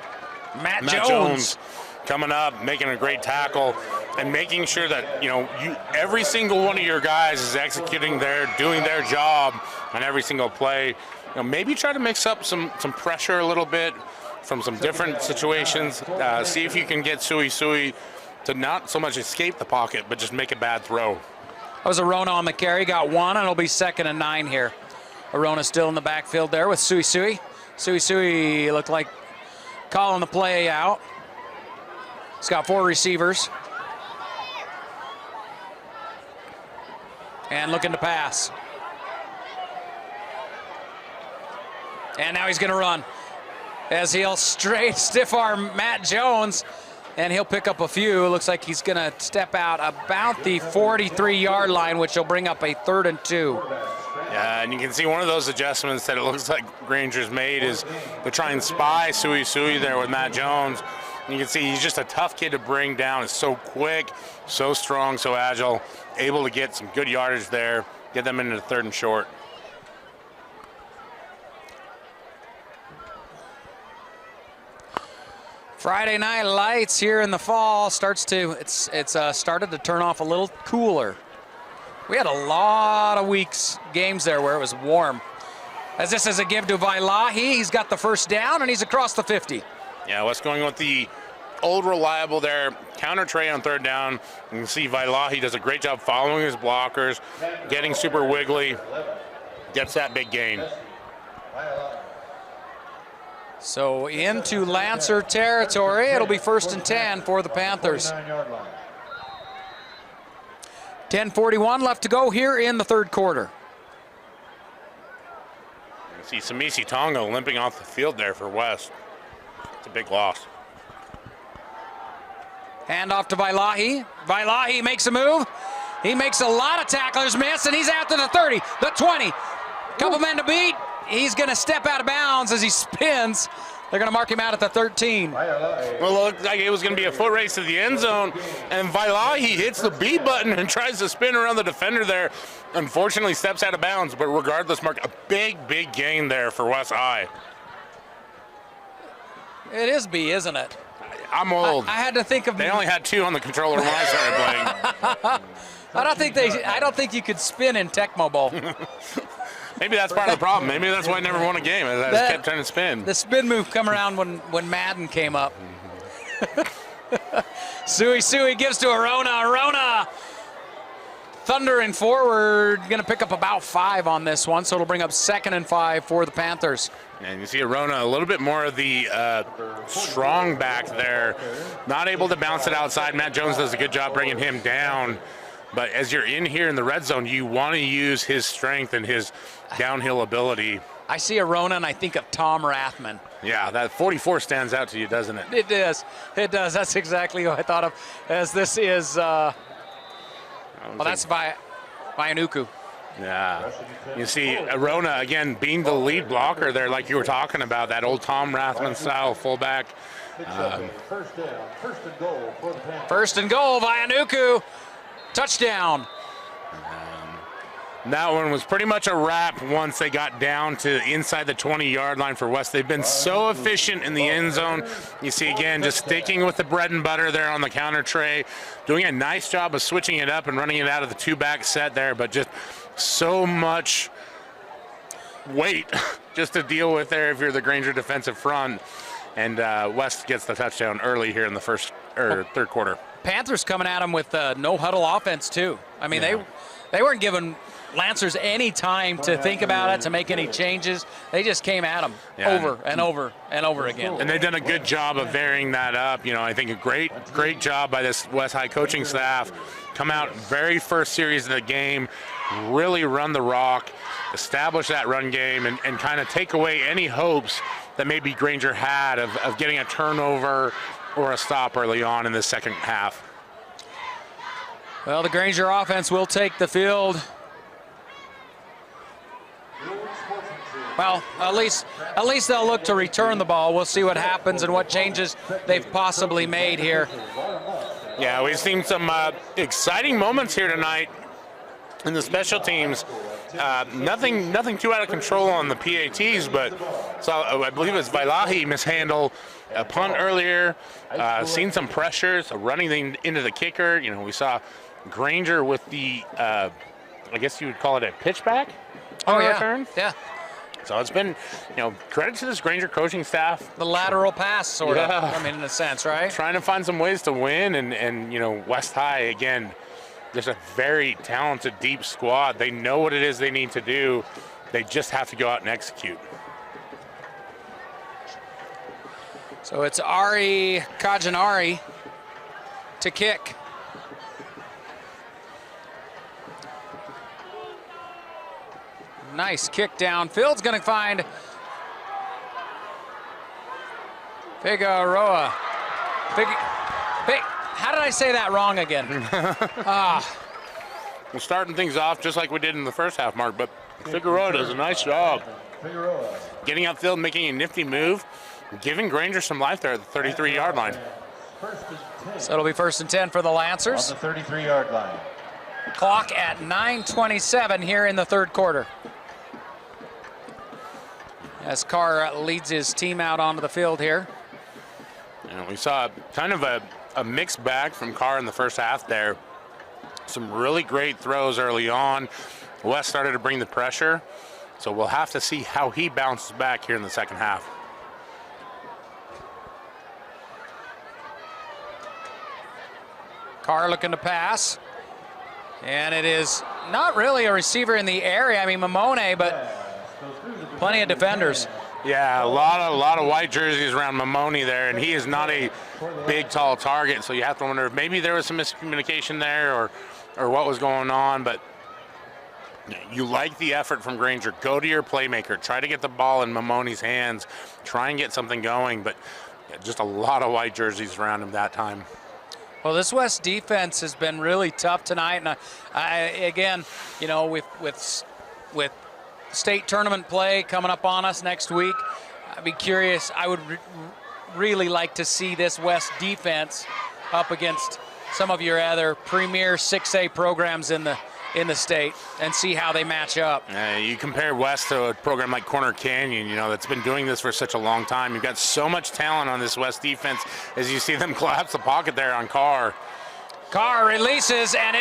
Matt Jones coming up, making a great tackle, and making sure that, you know, every single one of your guys is executing doing their job on every single play. You know, maybe try to mix up some pressure a little bit from some different situations. See if you can get SueSue to not so much escape the pocket, but just make a bad throw. That was Arona on the carry, got one, and it'll be 2nd and 9 here. Arona still in the backfield there with SueSue. SueSue looked like calling the play out. He's got 4 receivers. And looking to pass. And now he's going to run as he'll stiff arm Matt Jones, and he'll pick up a few. It looks like he's going to step out about the 43-yard line, which will bring up a 3rd and 2. Yeah, and you can see one of those adjustments that it looks like Granger's made is to try and spy SueSue there with Matt Jones. And you can see he's just a tough kid to bring down. He's so quick, so strong, so agile, able to get some good yardage there, get them into the 3rd and short. Friday night lights here in the fall started to turn off a little cooler. We had a lot of games there where it was warm. As this is a give to Vailahi. He's got the first down, and he's across the 50. Yeah, West going with the old reliable there. Counter tray on third down. You can see Vailahi does a great job following his blockers, getting super wiggly, gets that big gain. So into Lancer territory. It'll be 1st and 10 for the Panthers. 10:41 left to go here in the third quarter. You see Samisi Tonga limping off the field there for West. It's a big loss. Hand off to Vailahi. Vailahi makes a move. He makes a lot of tacklers miss, and he's after the 30, the 20. Couple men to beat. He's going to step out of bounds as he spins. They're going to mark him out at the 13. Well, it looked like it was going to be a foot race to the end zone, and Vailahi hits the B button and tries to spin around the defender there. Unfortunately, steps out of bounds, but regardless, Mark, a big gain there for West High. It is B, isn't it? I'm old. I had to think of. They only had 2 on the controller when I started playing. I don't think you could spin in Tecmo Bowl. Maybe that's part of the problem. Maybe that's why I never won a game. I just kept trying to spin. The spin move come around when Madden came up. SueSue gives to Arona. Arona thundering forward. Going to pick up about 5 on this one, so it'll bring up 2nd and 5 for the Panthers. And you see Arona, a little bit more of the strong back there. Not able to bounce it outside. Matt Jones does a good job bringing him down. But as you're in here in the red zone, you want to use his strength and his downhill ability. I see Arona and I think of Tom Rathman. Yeah, that 44 stands out to you, doesn't it? It does. It does. That's exactly what I thought of. As this is, that's Vaianuku. Yeah. You see Arona, again, being the lead blocker there, like you were talking about, that old Tom Rathman style fullback. First and goal, Vaianuku. Touchdown. That one was pretty much a wrap once they got down to inside the 20-yard line for West. They've been so efficient in the end zone. You see, again, just sticking with the bread and butter there on the counter tray, doing a nice job of switching it up and running it out of the 2-back set there, but just so much weight just to deal with there if you're the Granger defensive front. And West gets the touchdown early here in the third quarter. Panthers coming at them with no huddle offense too. I mean, they weren't giving Lancers any time to think about it, to make any changes. They just came at them over and over and over again. And they've done a good job of varying that up. You know, I think a great job by this West High coaching staff. Come out very first series of the game, really run the rock, establish that run game, and kind of take away any hopes that maybe Granger had of getting a turnover or a stop early on in the second half. Well, the Granger offense will take the field. Well, at least they'll look to return the ball. We'll see what happens and what changes they've possibly made here. Yeah, we've seen some exciting moments here tonight in the special teams. Nothing too out of control on the PATs, but I believe it's Vailahi mishandle a punt earlier. Seen some pressures, running into the kicker. You know, we saw Granger with the, I guess you would call it a pitchback. Oh yeah, return. Yeah. So it's been, credit to this Granger coaching staff. The lateral pass, sort of. I mean, in a sense, right? Trying to find some ways to win, and West High again. Just a very talented, deep squad. They know what it is they need to do. They just have to go out and execute. So it's Ari Kajanari to kick. Nice kick downfield. Going to find Figueroa. How did I say that wrong again? We're starting things off just like we did in the first half, Mark, but Figueroa does a nice job. Getting upfield, making a nifty move, giving Granger some life there at the 33-yard line. So it'll be 1st and 10 for the Lancers. On the 33-yard line. Clock at 9:27 here in the third quarter. As Carr leads his team out onto the field here. We saw kind of a mixed bag from Carr in the first half there. Some really great throws early on. West started to bring the pressure. So we'll have to see how he bounces back here in the second half. Carr looking to pass. And it is not really a receiver in the area. I mean, Mamone, but plenty of defenders. Yeah, a lot of white jerseys around Mamone there, and he is not a big, tall target. So you have to wonder if maybe there was some miscommunication there or what was going on. But you like the effort from Granger. Go to your playmaker. Try to get the ball in Mamone's hands. Try and get something going. But just a lot of white jerseys around him that time. Well, this West defense has been really tough tonight, and again, you know, with state tournament play coming up on us next week, I'd be curious. I would really like to see this West defense up against some of your other premier 6A programs in the state and see how they match up. You compare West to a program like Corner Canyon, you know, that's been doing this for such a long time. You've got so much talent on this West defense as you see them collapse the pocket there on Carr. Carr releases, and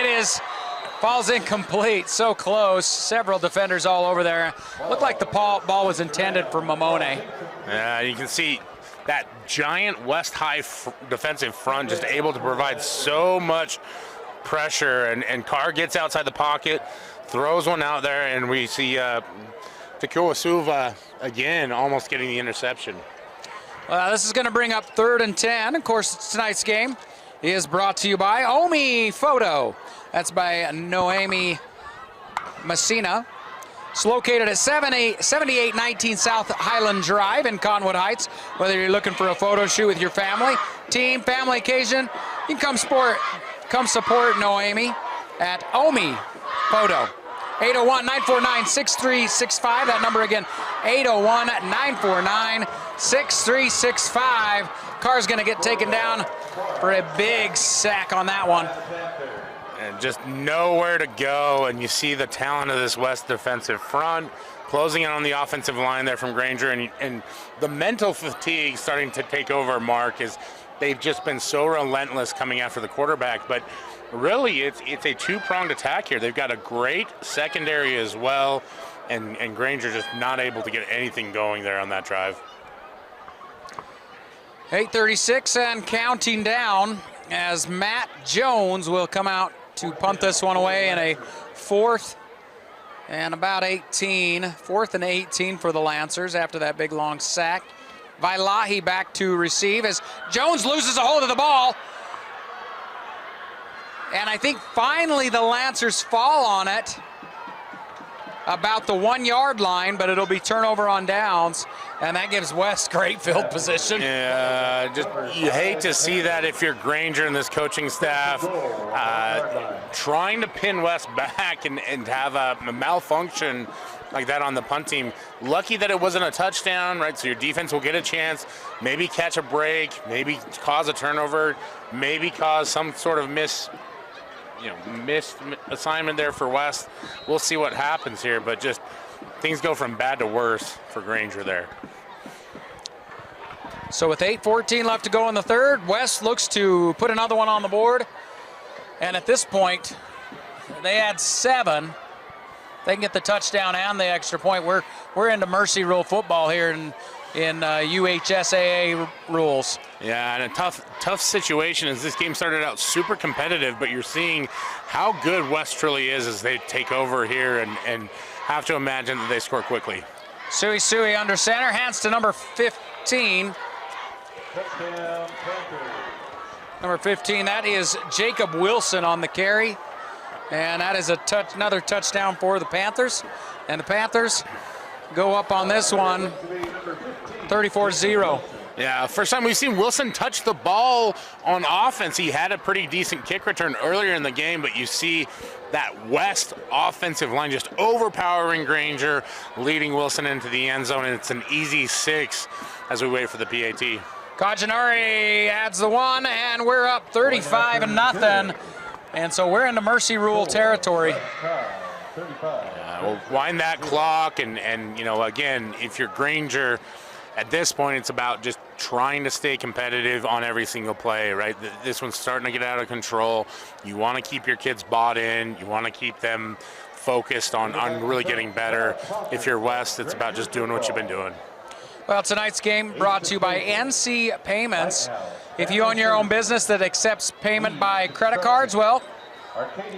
falls incomplete. So close. Several defenders all over there. Looked like the ball was intended for Mamone. Yeah, you can see that giant West High defensive front just able to provide so much pressure, and Carr gets outside the pocket, throws one out there, and we see SueSue again almost getting the interception. This is going to bring up 3rd and 10. Of course, tonight's game is brought to you by Omi Photo. That's by Noemi Messina. It's located at 7819 South Highland Drive in Conwood Heights. Whether you're looking for a photo shoot with your family, team, family occasion, you can come support Noemi at Omi Photo. 801-949-6365. That number again, 801-949-6365. Carr's going to get taken down for a big sack on that one. And just nowhere to go, and you see the talent of this West defensive front closing in on the offensive line there from Granger, and the mental fatigue starting to take over, Mark, is they've just been so relentless coming after the quarterback. But really, it's a two-pronged attack here. They've got a great secondary as well, and Granger just not able to get anything going there on that drive. 8:36 and counting down as Matt Jones will come out to punt this one away in a 4th and about 18. 4th and 18 for the Lancers after that big long sack. Vailahi back to receive as Jones loses a hold of the ball. And I think finally the Lancers fall on it about the 1-yard line, but it'll be turnover on downs, and that gives West great field position. Yeah, just you hate to see that if you're Granger and this coaching staff trying to pin West back and have a malfunction like that on the punt team. Lucky that it wasn't a touchdown, right? So your defense will get a chance, maybe catch a break, maybe cause a turnover, maybe cause some sort of missed assignment there for West. We'll see what happens here, but just things go from bad to worse for Granger there. So with 8:14 left to go in the 3rd, West looks to put another one on the board. And at this point, they had 7. They can get the touchdown and the extra point. We're into mercy rule football here in UHSAA rules. Yeah, and a tough situation as this game started out super competitive, but you're seeing how good West truly is as they take over here and have to imagine that they score quickly. SueSue under center, hands to number 15. Number 15, that is Jacob Wilson on the carry. And that is another touchdown for the Panthers. And the Panthers go up on this one 34-0. Yeah, first time we've seen Wilson touch the ball on offense. He had a pretty decent kick return earlier in the game, but you see that West offensive line just overpowering Granger, leading Wilson into the end zone, and it's an easy 6 as we wait for the PAT. Kajanari adds the 1, and we're up 35-0. And so we're into mercy rule territory. We'll wind that clock, and again, if you're Granger, at this point, it's about just trying to stay competitive on every single play, right? This one's starting to get out of control. You want to keep your kids bought in. You want to keep them focused on really getting better. If you're West, it's about just doing what you've been doing. Well, tonight's game brought to you by NC Payments. If you own your own business that accepts payment by credit cards, well,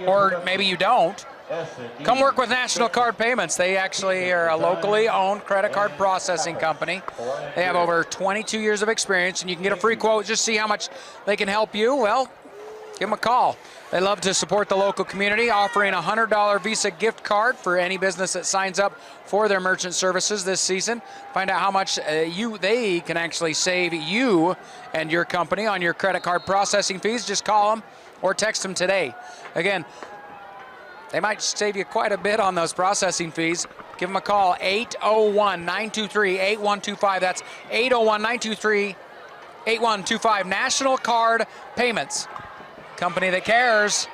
or maybe you don't, come work with National Card Payments. They actually are a locally owned credit card processing company. They have over 22 years of experience, and you can get a free quote, just see how much they can help you. Well, give them a call. They love to support the local community, offering a $100 Visa gift card for any business that signs up for their merchant services this season. Find out how much they can actually save you and your company on your credit card processing fees. Just call them or text them today. Again, they might save you quite a bit on those processing fees. Give them a call, 801-923-8125. That's 801-923-8125. National Card Payments, company that cares.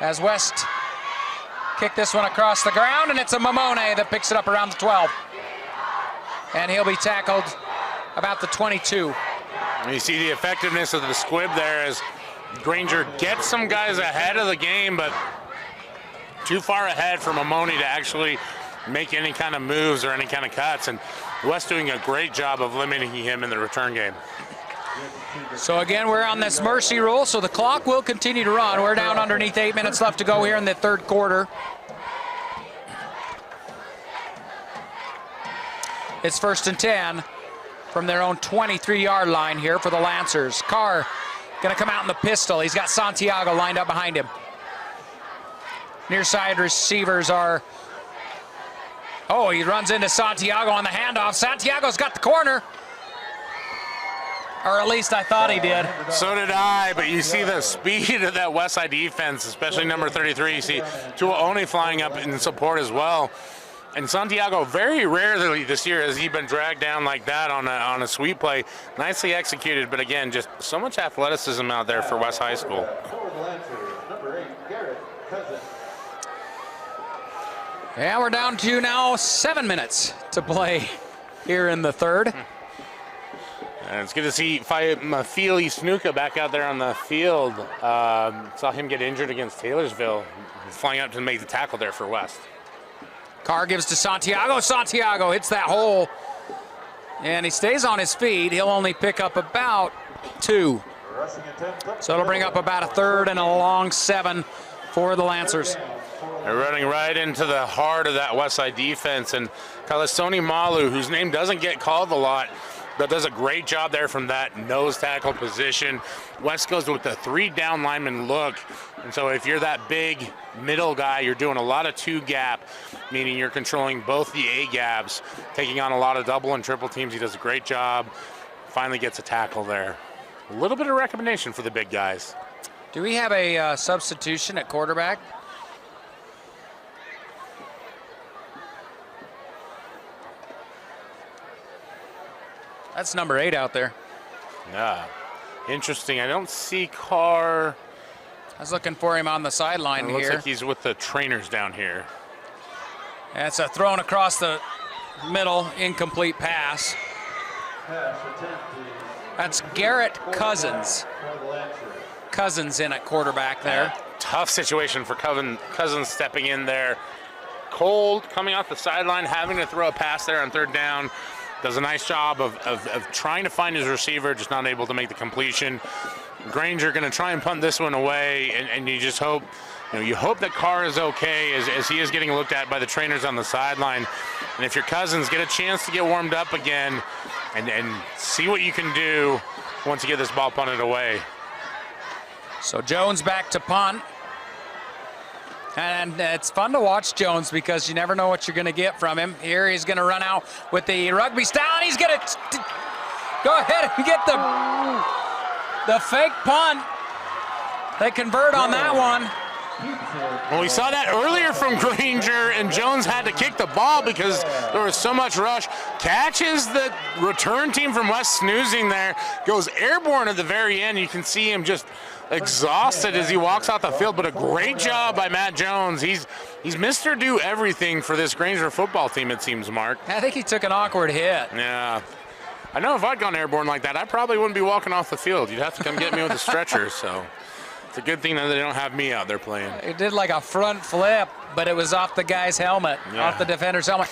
As West kick this one across the ground, and it's a Mamone that picks it up around the 12. And he'll be tackled about the 22. And you see the effectiveness of the squib there as Granger gets some guys ahead of the game, but too far ahead for Mamone to actually make any kind of moves or any kind of cuts. And West doing a great job of limiting him in the return game. So again, we're on this mercy rule, so the clock will continue to run. We're down underneath 8 minutes left to go here in the third quarter. It's 1st and 10 from their own 23-yard line here for the Lancers. Carr gonna come out in the pistol. He's got Santiago lined up behind him. Near side receivers are, oh, he runs into Santiago on the handoff. Santiago's got the corner. Or at least I thought he did. So did I, but you see the speed of that West Side defense, especially number 33. You see Tuaone flying up in support as well. And Santiago, very rarely this year has he been dragged down like that on a sweep play. Nicely executed, but again, just so much athleticism out there for West High School. Yeah, we're down to now 7 minutes to here in the third. And it's good to see Mafili Snuka back out there on the field. Saw him get injured against Taylorsville. He's flying out to make the tackle there for West. Carr gives to Santiago. Santiago hits that hole. And he stays on his feet. He'll only pick up about 2. So it'll bring up about a third and a long 7 for the Lancers. They're running right into the heart of that Westside defense. And Kalasoni Malu, whose name doesn't get called a lot, but does a great job there from that nose tackle position. West goes with the 3 down lineman look. And so if you're that big middle guy, you're doing a lot of 2-gap, meaning you're controlling both the A-gaps, taking on a lot of double and triple teams. He does a great job. Finally gets a tackle there. A little bit of recommendation for the big guys. Do we have a substitution at quarterback? That's number 8 out there. Yeah, interesting. I don't see Carr. I was looking for him on the sideline here. Looks like he's with the trainers down here. That's a thrown across the middle, incomplete pass. That's Garrett Cousins. Cousins in at quarterback there. Tough situation for Cousins stepping in there. Cold coming off the sideline, having to throw a pass there on 3rd down. Does a nice job of trying to find his receiver, just not able to make the completion. Granger going to try and punt this one away, and you just hope, you hope that Carr is okay as he is getting looked at by the trainers on the sideline. And if your Cousins get a chance to get warmed up again and see what you can do once you get this ball punted away. So Jones back to punt. And it's fun to watch Jones because you never know what you're going to get from him. Here he's going to run out with the rugby style, and he's going to go ahead and get the fake punt. They convert on that one. Well, we saw that earlier from Granger, and Jones had to kick the ball because there was so much rush. Catches the return team from West snoozing there, goes airborne at the very end. You can see him just exhausted as he walks out the field, but a great job by Matt Jones. He's Mr. Do Everything for this Granger football team, it seems, Mark. I think he took an awkward hit. Yeah. I know if I'd gone airborne like that, I probably wouldn't be walking off the field. You'd have to come get me with a stretcher, so It's a good thing that they don't have me out there playing. It did like a front flip, but it was off the guy's helmet, off the defender's helmet.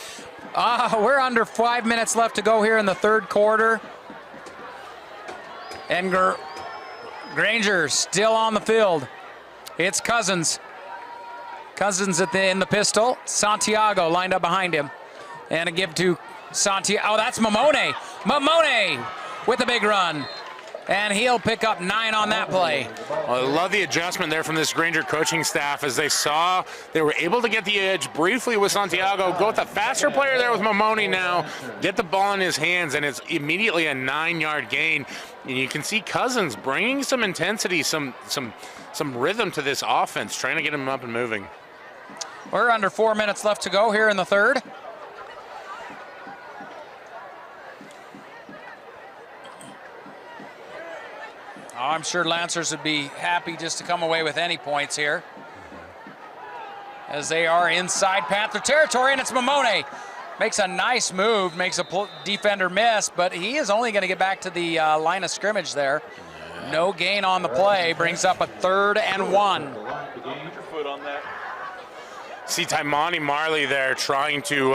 We're under 5 minutes left to go here in the third quarter. And Granger still on the field. It's Cousins. Cousins in the pistol. Santiago lined up behind him. And a give to Santiago. Oh, that's Mamone. Mamone with a big run. And he'll pick up 9 on that play. Well, I love the adjustment there from this Granger coaching staff as they saw they were able to get the edge briefly with Santiago, go with the faster player there with Mamone now, get the ball in his hands, and it's immediately a 9-yard gain. And you can see Cousins bringing some intensity, some rhythm to this offense, trying to get him up and moving. We're under 4 minutes left to go here in the third. Oh, I'm sure Lancers would be happy just to come away with any points here, as they are inside Panther territory, and it's Mamone. Makes a nice move, makes a defender miss, but he is only going to get back to the line of scrimmage there. No gain on the play, brings up a 3rd and 1. See Kymani Marley there trying to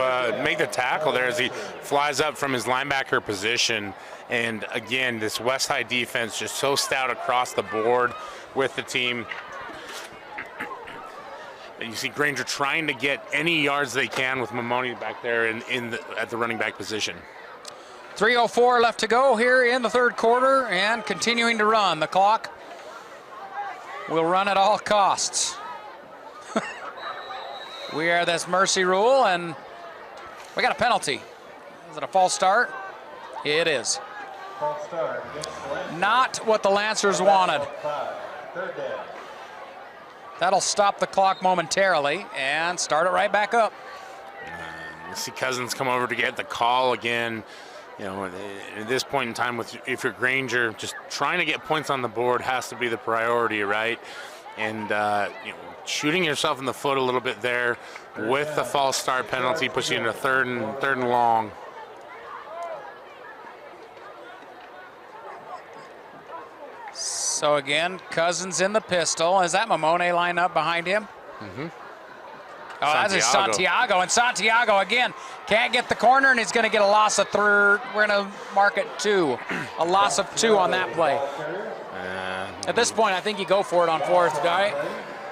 make the tackle there as he flies up from his linebacker position. And again, this West High defense just so stout across the board with the team. And you see Granger trying to get any yards they can with Mamone back there at the running back position. 3:04 left to go here in the third quarter, and continuing to run. The clock will run at all costs. We are this mercy rule, and we got a penalty. Is it a false start? It is. False start. Not what the Lancers wanted. 3rd down. That'll stop the clock momentarily and start it right back up. You see Cousins come over to get the call again. You know, at this point in time, if you're Granger, just trying to get points on the board has to be the priority, right? And you know, shooting yourself in the foot a little bit there with the false start penalty puts you into third and long. So again, Cousins in the pistol. Is that Mamone line up behind him? Mm-hmm. Oh, that's a Santiago. And Santiago, again, can't get the corner, and he's going to get a loss of 3rd. We're going to mark it 2. A loss of 2 on that play. At this point, I think you go for it on 4th, right?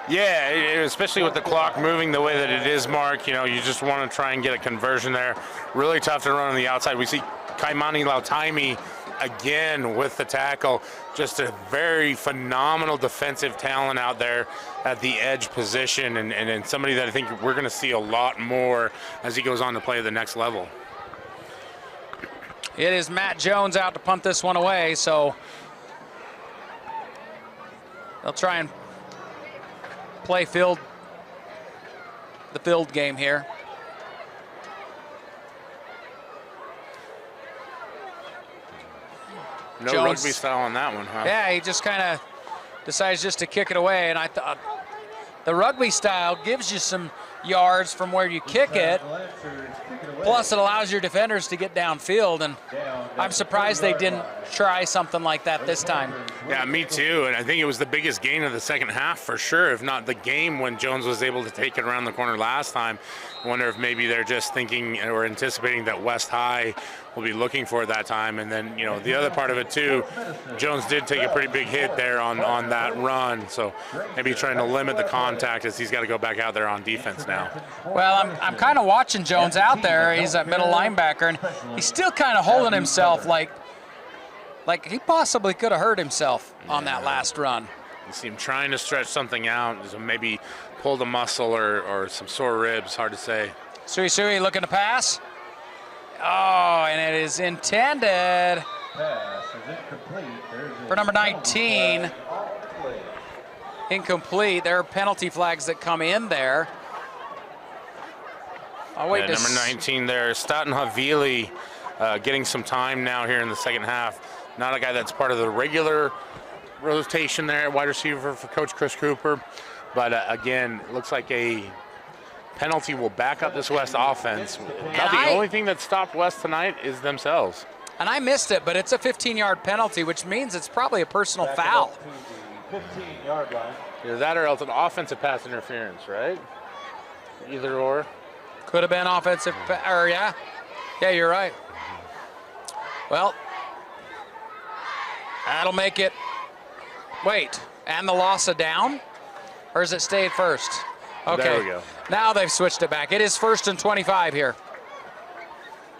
Yeah, especially with the clock moving the way that it is, Mark. You know, you just want to try and get a conversion there. Really tough to run on the outside. We see Kymani Lautaimi again with the tackle. Just a very phenomenal defensive talent out there at the edge position, and somebody that I think we're going to see a lot more as he goes on to play at the next level. It is Matt Jones out to punt this one away, so they'll try and play the field game here. No Jones, rugby style on that one, huh? Yeah, he just kind of decides just to kick it away, and I thought the rugby style gives you some yards from where you kick it, plus it allows your defenders to get downfield, and I'm surprised they didn't try something like that this time. Yeah, me too, and I think it was the biggest gain of the second half for sure, if not the game, when Jones was able to take it around the corner last time. I wonder if maybe they're just thinking or anticipating that West High will be looking for it that time. And then, you know, the other part of it too, Jones did take a pretty big hit there on that run, so maybe trying to limit the contact as he's got to go back out there on defense now. Well, I'm kind of watching Jones out there. He's a middle linebacker, and he's still kind of holding himself like he possibly could have hurt himself on that last run. You see him trying to stretch something out, so maybe pulled a muscle or some sore ribs, hard to say. SueSue looking to pass. Oh, and it is intended for number 19. Incomplete. There are penalty flags that come in there. I'll wait. Yeah, number 19 there, Staten Havili, getting some time now here in the second half. Not a guy that's part of the regular rotation there at wide receiver for Coach Chris Cooper. But again, it looks like a penalty will back up this West offense. Now the only thing that stopped West tonight is themselves. And I missed it, but it's a 15-yard penalty, which means it's probably a personal foul. 15-yard line. Either that or else an offensive pass interference, right? Either or. Could have been offensive, or yeah. Yeah, you're right. Well, that'll make it, wait, and the loss of down? Or has it stayed first? Okay, there we go. Now they've switched it back. It is 1st and 25 here.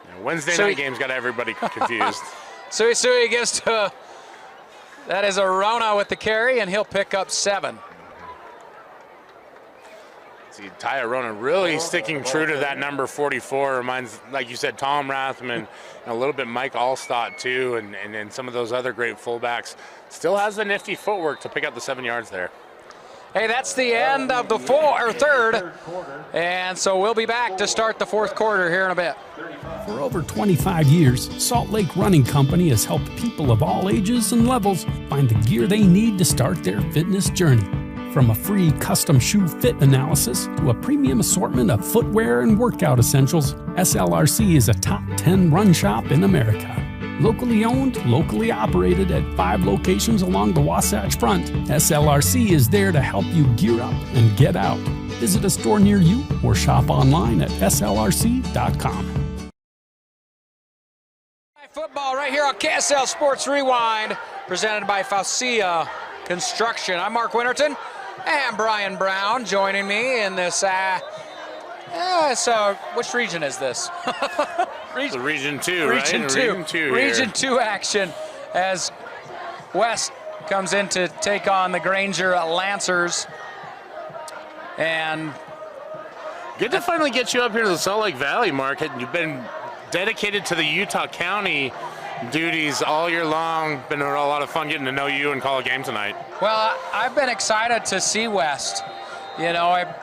Yeah, Wednesday night game's got everybody confused. SueSue gives to, that is Arona with the carry, and he'll pick up 7. See, Ty Arona really sticking true to that number 44. Reminds, like you said, Tom Rathman, and a little bit Mike Allstott too, and some of those other great fullbacks. Still has the nifty footwork to pick up the 7 yards there. Hey, that's the end of the third, and so we'll be back to start the 4th quarter here in a bit. For over 25 years, Salt Lake Running Company has helped people of all ages and levels find the gear they need to start their fitness journey. From a free custom shoe fit analysis to a premium assortment of footwear and workout essentials, SLRC is a top 10 run shop in America. Locally owned, locally operated at 5 locations along the Wasatch Front, SLRC is there to help you gear up and get out. Visit a store near you or shop online at slrc.com. Football right here on KSL Sports Rewind, presented by Faucia Construction. I'm Mark Winterton and Brian Brown joining me in this, which region is this? Region 2, right? Region 2. Region 2 action as West comes in to take on the Granger Lancers. And good to finally get you up here to the Salt Lake Valley, Mark. You've been dedicated to the Utah County duties all year long. Been a lot of fun getting to know you and call a game tonight. Well, I've been excited to see West. You know, I've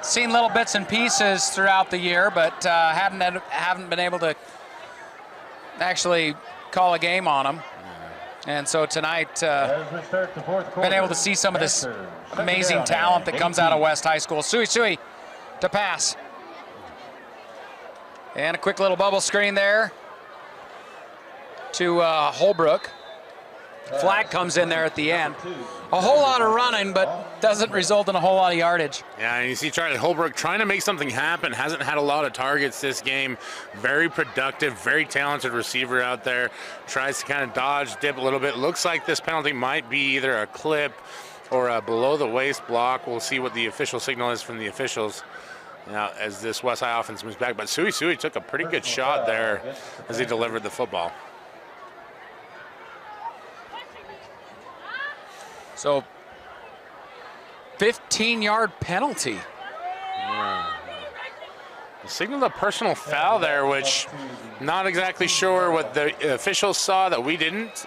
seen little bits and pieces throughout the year, but haven't been able to actually call a game on them. And so tonight, been able to see some of this amazing talent that comes out of West High School. SueSue to pass. And a quick little bubble screen there to Holbrook. Flag comes in there at the end. A whole lot of running, but doesn't result in a whole lot of yardage. Yeah, and you see Holbrook trying to make something happen. Hasn't had a lot of targets this game. Very productive, very talented receiver out there. Tries to kind of dodge, dip a little bit. Looks like this penalty might be either a clip or a below-the-waist block. We'll see what the official signal is from the officials now as this West High offense moves back. But SueSue took a pretty good shot there as he delivered the football. So, 15-yard penalty. Yeah. Signaled a personal foul there, which not exactly sure what the officials saw that we didn't.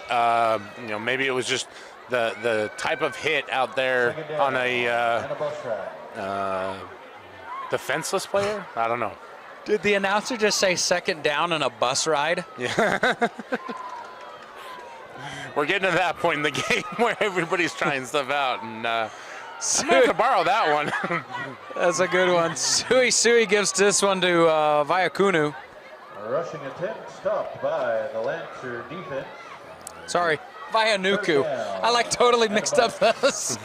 Maybe it was just the type of hit out there on a defenseless player. I don't know. Did the announcer just say second down and a bus ride? Yeah. We're getting to that point in the game where everybody's trying stuff out, and I'm gonna have to borrow that one. That's a good one. SueSue gives this one to Vaiakunu. A rushing attempt stopped by the Lancer defense. Sorry, Vaianuku. I totally mixed up those.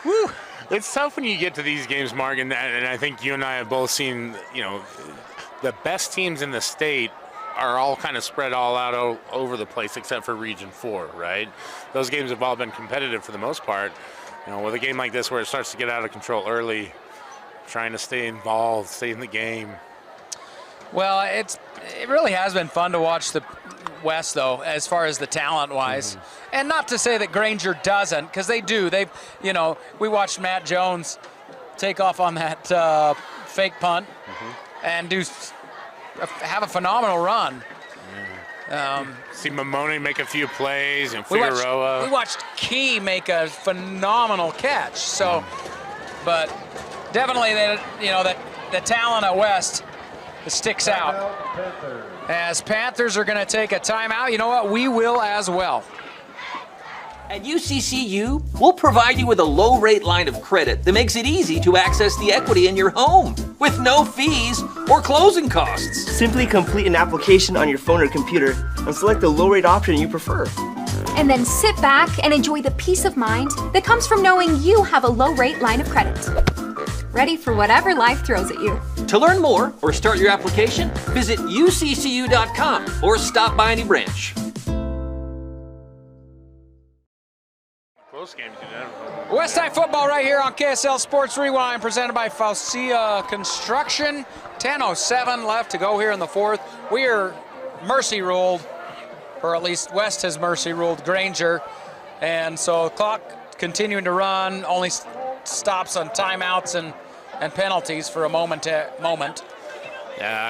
Woo. It's tough when you get to these games, Mark, and I think you and I have both seen, the best teams in the state are all kind of spread all out over the place except for Region 4, right? Those games have all been competitive for the most part. With a game like this where it starts to get out of control early, trying to stay involved, stay in the game. Well, it really has been fun to watch the West, though, as far as the talent-wise. Mm-hmm. And not to say that Granger doesn't, because they do. We watched Matt Jones take off on that fake punt and have a phenomenal run. See Mamoni make a few plays and Figueroa. We watched Key make a phenomenal catch. So, but definitely the talent at West sticks out. As Panthers are going to take a timeout, you know what? We will as well. At UCCU, we'll provide you with a low-rate line of credit that makes it easy to access the equity in your home with no fees or closing costs. Simply complete an application on your phone or computer and select the low-rate option you prefer. and then sit back and enjoy the peace of mind that comes from knowing you have a low-rate line of credit. Ready for whatever life throws at you. To learn more or start your application, visit uccu.com or stop by any branch. Close game. West High football right here on KSL Sports Rewind, presented by Fausia Construction. 10:07 left to go here in the fourth. We are mercy ruled, or at least West has mercy ruled Granger, and so clock continuing to run, only stops on timeouts and penalties for a moment.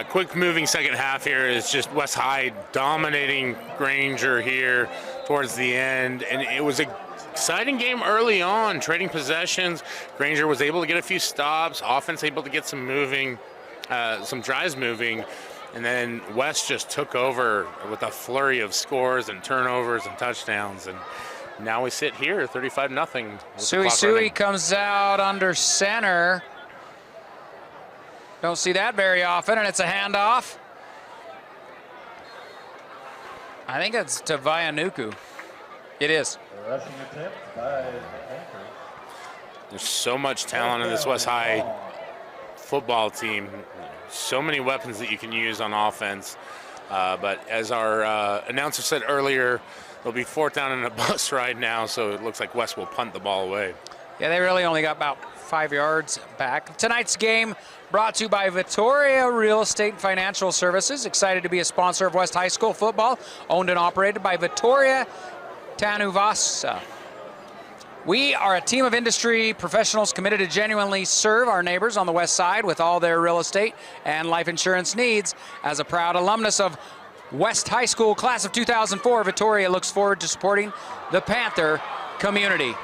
Quick moving second half here is just West High dominating Granger here towards the end, and it was a exciting game early on, trading possessions. Granger was able to get a few stops, offense able to get some drives moving, and then West just took over with a flurry of scores and turnovers and touchdowns, and now we sit here 35-0. SueSue comes out under center. Don't see that very often, and it's a handoff. I think it's to Vailahi. It is. Rushing attempt by Panthers. There's so much talent in this West High football team. So many weapons that you can use on offense. But as our announcer said earlier, it'll be 4th down and a bus right now, so it looks like West will punt the ball away. Yeah, they really only got about 5 yards back. Tonight's game brought to you by Vittoria Real Estate and Financial Services. Excited to be a sponsor of West High School football, owned and operated by Vittoria Tanuvasa. We are a team of industry professionals committed to genuinely serve our neighbors on the West Side with all their real estate and life insurance needs. As a proud alumnus of West High School class of 2004, Vittoria looks forward to supporting the Panther community.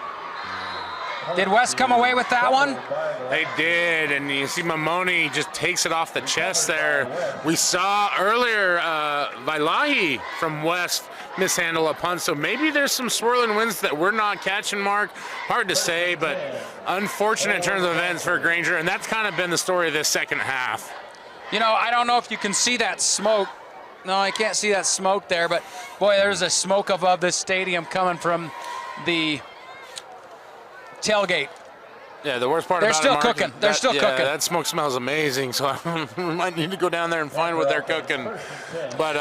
Did West come away with that one? They did, and you see Mamoni just takes it off the chest there. We saw earlier Vailahi from West mishandle a punt, so maybe there's some swirling winds that we're not catching, Mark. Hard to say, but unfortunate turns of events for Granger, and that's kind of been the story of this second half. You know, I don't know if you can see that smoke. No, I can't see that smoke there, but boy, there's a smoke above this stadium coming from the tailgate. Yeah, the worst part they're about still it, Mark, cooking. They're still cooking. That smoke smells amazing, so we might need to go down there and find what they're cooking. But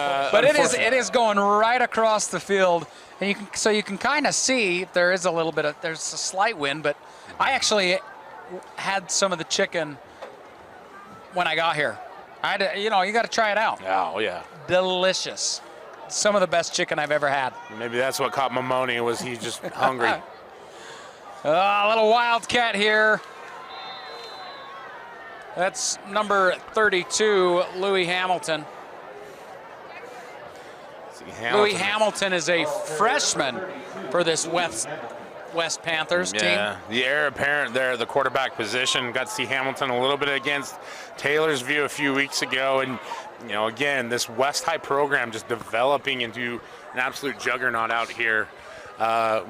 it is going right across the field, and you can kind of see there is there's a slight wind, but I actually had some of the chicken when I got here. You got to try it out. Oh yeah, delicious. Some of the best chicken I've ever had. Maybe that's what caught Mamoni, was he just hungry. A little wildcat here. That's number 32, Louis Hamilton. Louis Hamilton is a freshman for this West Panthers team. Yeah, the heir apparent there at the quarterback position. Got to see Hamilton a little bit against Taylorsview a few weeks ago. And, again, this West High program just developing into an absolute juggernaut out here.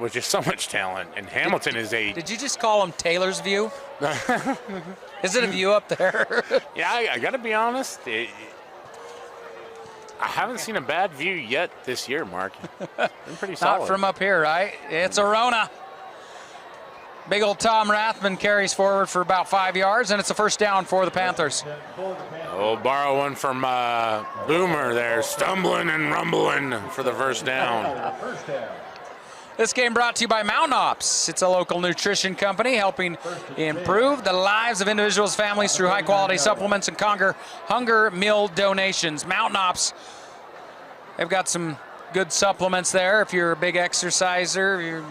With just so much talent, and Hamilton is a... Did you just call him Taylorsview? Is it a view up there? Yeah, I got to be honest. I haven't seen a bad view yet this year, Mark. Been pretty solid. Not from up here, right? It's Arona. Big old Tom Rathman carries forward for about 5 yards, and it's a first down for the Panthers. Oh, borrow one from Boomer there, stumbling and rumbling for the first down. This game brought to you by Mountain Ops. It's a local nutrition company helping improve the lives of individuals, families through high-quality supplements and hunger meal donations. Mountain Ops, they've got some good supplements there if you're a big exerciser,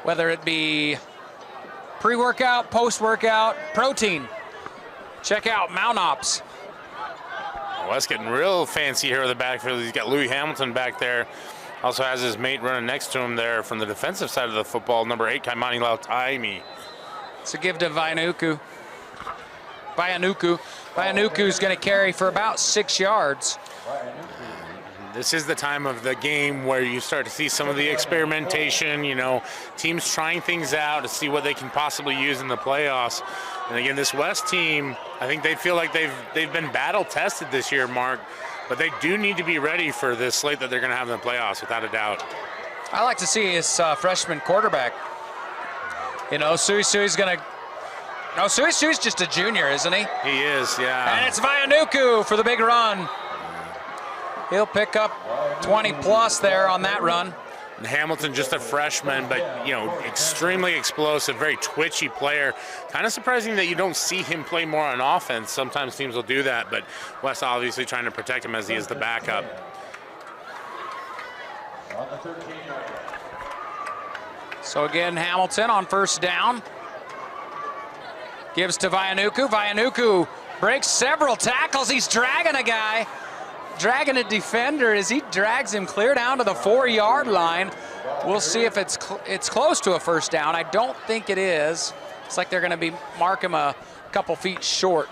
whether it be pre-workout, post-workout, protein. Check out Mountain Ops. Wes getting real fancy here with the backfield. He's got Louis Hamilton back there. Also has his mate running next to him there from the defensive side of the football, number 8, Kymani Lautaimi. It's a give to Vailahi. Vailahi's going to carry for about 6 yards. This is the time of the game where you start to see some of the experimentation, teams trying things out to see what they can possibly use in the playoffs. And again, this West team, I think they feel like they've been battle tested this year, Mark. But they do need to be ready for this slate that they're going to have in the playoffs, without a doubt. I like to see his freshman quarterback. You know, SueSue's gonna. No, SueSue's just a junior, isn't he? He is, yeah. And it's Vailahi for the big run. He'll pick up 20 plus there on that run. And Hamilton, just a freshman, but you know, extremely explosive, very twitchy player. Kind of surprising that you don't see him play more on offense. Sometimes teams will do that, but West obviously trying to protect him as he is the backup. So again, Hamilton on first down. Gives to Vailahi. Vailahi breaks several tackles. He's dragging a guy. Dragging a defender as he drags him clear down to the 4-yard line. We'll see if it's close to a first down. I don't think it is. It's like they're going to be mark him a couple feet short.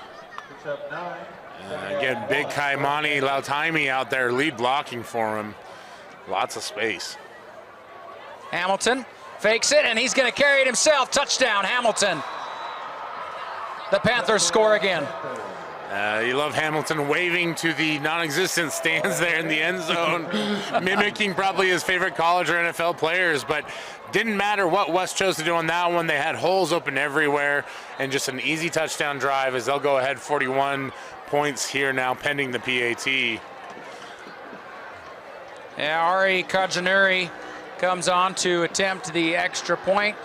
Again, big Kymani, Lautaimi out there lead blocking for him. Lots of space. Hamilton fakes it, and he's going to carry it himself. Touchdown, Hamilton. The Panthers score again. You love Hamilton waving to the non-existent stands there in the end zone, mimicking probably his favorite college or NFL players, but didn't matter what West chose to do on that one. They had holes open everywhere, and just an easy touchdown drive as they'll go ahead 41 points here now pending the PAT. Yeah, Ari Kajanuri comes on to attempt the extra point.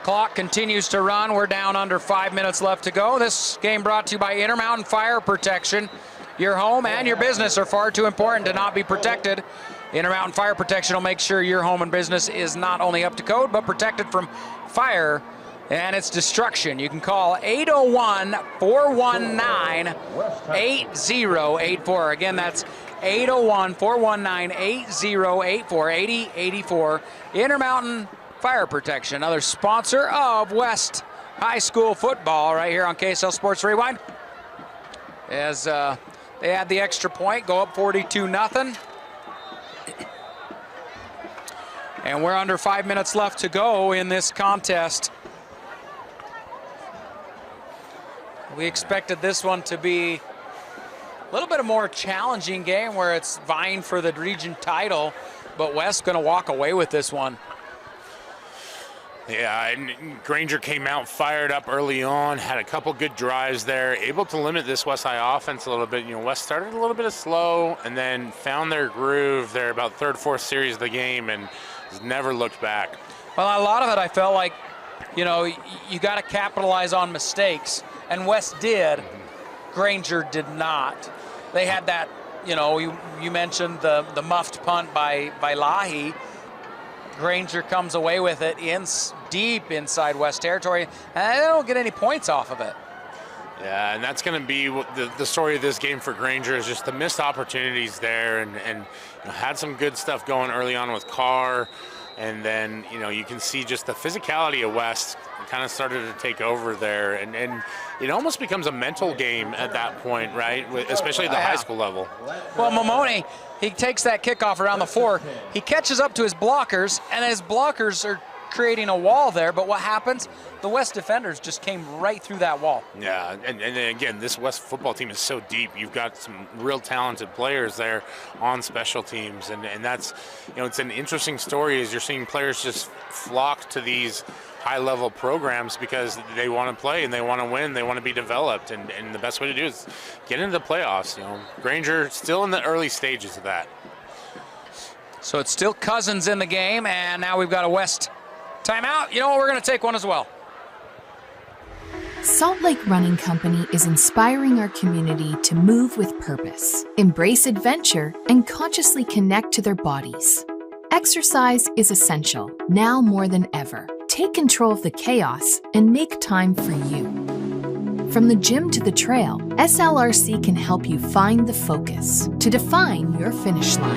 Clock continues to run. We're down under 5 minutes left to go. This game brought to you by Intermountain Fire Protection. Your home and your business are far too important to not be protected. Intermountain Fire Protection will make sure your home and business is not only up to code, but protected from fire and its destruction. You can call 801-419-8084. Again, that's 801-419-8084, 8084. Intermountain Fire Protection, another sponsor of West High School football right here on KSL Sports Rewind. As they add the extra point, go up 42-0. And we're under 5 minutes left to go in this contest. We expected this one to be a little bit of more challenging game where it's vying for the region title, but West's going to walk away with this one. Yeah, and Granger came out fired up early on, had a couple good drives there, able to limit this West High offense a little bit. You know, West started a little bit slow and then found their groove there about third, fourth series of the game and has never looked back. Well, a lot of it I felt like, you know, you got to capitalize on mistakes, and West did. Granger did not. They had that, you know, you mentioned the muffed punt by Vailahi. Granger comes away with it deep inside West territory, and they don't get any points off of it. Yeah, and that's going to be the story of this game for Granger, is just the missed opportunities there, and you know, had some good stuff going early on with Carr, and then, you know, you can see just the physicality of West kind of started to take over there, and it almost becomes a mental game at that point, right? Especially at the high school level. Well, Mamoni, he takes that kickoff around the 4. He catches up to his blockers, and his blockers are creating a wall there, but what happens? The West defenders just came right through that wall. Yeah, and again, this West football team is so deep. You've got some real talented players there on special teams, and that's, you know, it's an interesting story as you're seeing players just flock to these high-level programs because they want to play and they want to win, they want to be developed, and the best way to do it is get into the playoffs. You know, Granger still in the early stages of that. So it's still Cousins in the game, and now we've got a West timeout. You know what? We're going to take one as well. Salt Lake Running Company is inspiring our community to move with purpose, embrace adventure, and consciously connect to their bodies. Exercise is essential, now more than ever. Take control of the chaos and make time for you. From the gym to the trail, SLRC can help you find the focus to define your finish line.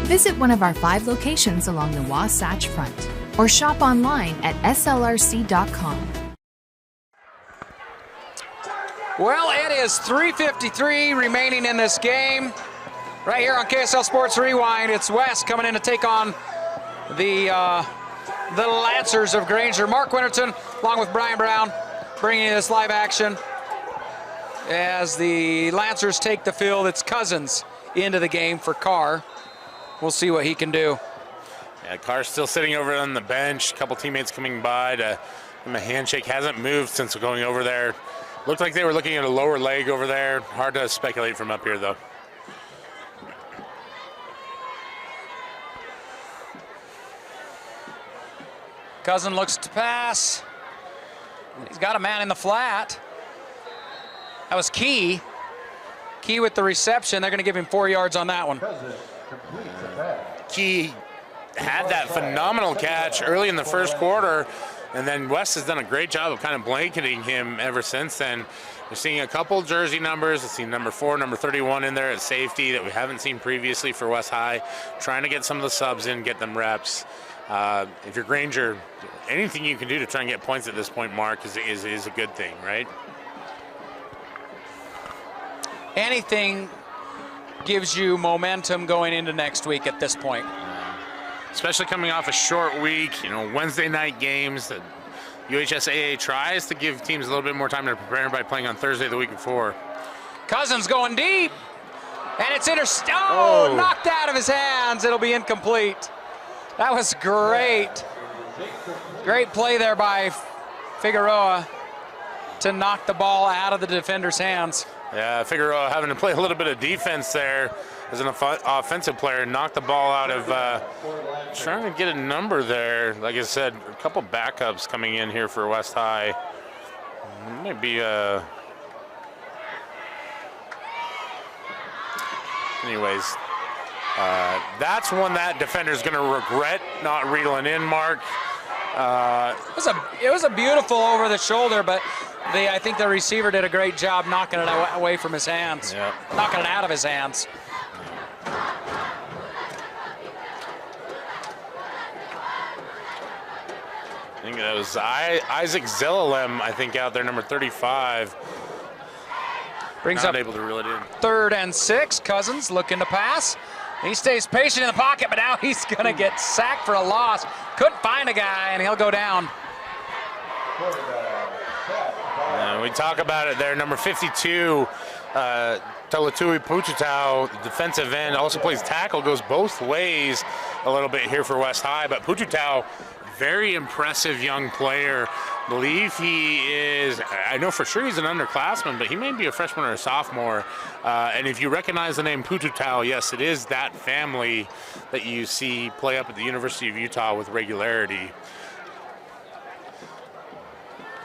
Visit one of our 5 locations along the Wasatch Front or shop online at slrc.com. Well, it is 3:53 remaining in this game. Right here on KSL Sports Rewind, it's West coming in to take on the Lancers of Granger. Mark Winterton, along with Brian Brown, bringing you this live action as the Lancers take the field. It's Cousins into the game for Carr. We'll see what he can do. Yeah, Carr's still sitting over on the bench. A couple teammates coming by to give him a handshake. Hasn't moved since going over there. Looked like they were looking at a lower leg over there. Hard to speculate from up here, though. Cousin looks to pass. He's got a man in the flat. That was Key. Key with the reception. They're going to give him 4 yards on that one. Key had that phenomenal catch early in the first quarter, and then West has done a great job of kind of blanketing him ever since then. We're seeing a couple jersey numbers. We've seen number 4, number 31 in there at safety that we haven't seen previously for West High. Trying to get some of the subs in, get them reps. If you're Granger, anything you can do to try and get points at this point, Mark, is a good thing, right? Anything gives you momentum going into next week at this point. Especially coming off a short week, Wednesday night games. The UHSAA tries to give teams a little bit more time to prepare by playing on Thursday the week before. Cousins going deep, and it's knocked out of his hands. It'll be incomplete. That was great. Great play there by Figueroa to knock the ball out of the defender's hands. Yeah, Figueroa having to play a little bit of defense there as an offensive player, knocked the ball out of trying to get a number there. Like I said, a couple backups coming in here for West High. It might be anyways, that's one that defender's going to regret not reeling in, Mark. It was a beautiful over the shoulder, but I think the receiver did a great job knocking it away from his hands, knocking it out of his hands. I think that was Isaac Zillalem, I think, out there, number 35. Brings not up able to reel it in. 3rd and 6. Cousins looking to pass. He stays patient in the pocket, but now he's going to get sacked for a loss. Couldn't find a guy, and he'll go down. We talk about it there. Number 52, Talatui Puchutau, defensive end, also plays tackle, goes both ways a little bit here for West High. But Puchutau, very impressive young player. Believe he is, I know for sure he's an underclassman, but he may be a freshman or a sophomore. And if you recognize the name Puchutau, yes, it is that family that you see play up at the University of Utah with regularity.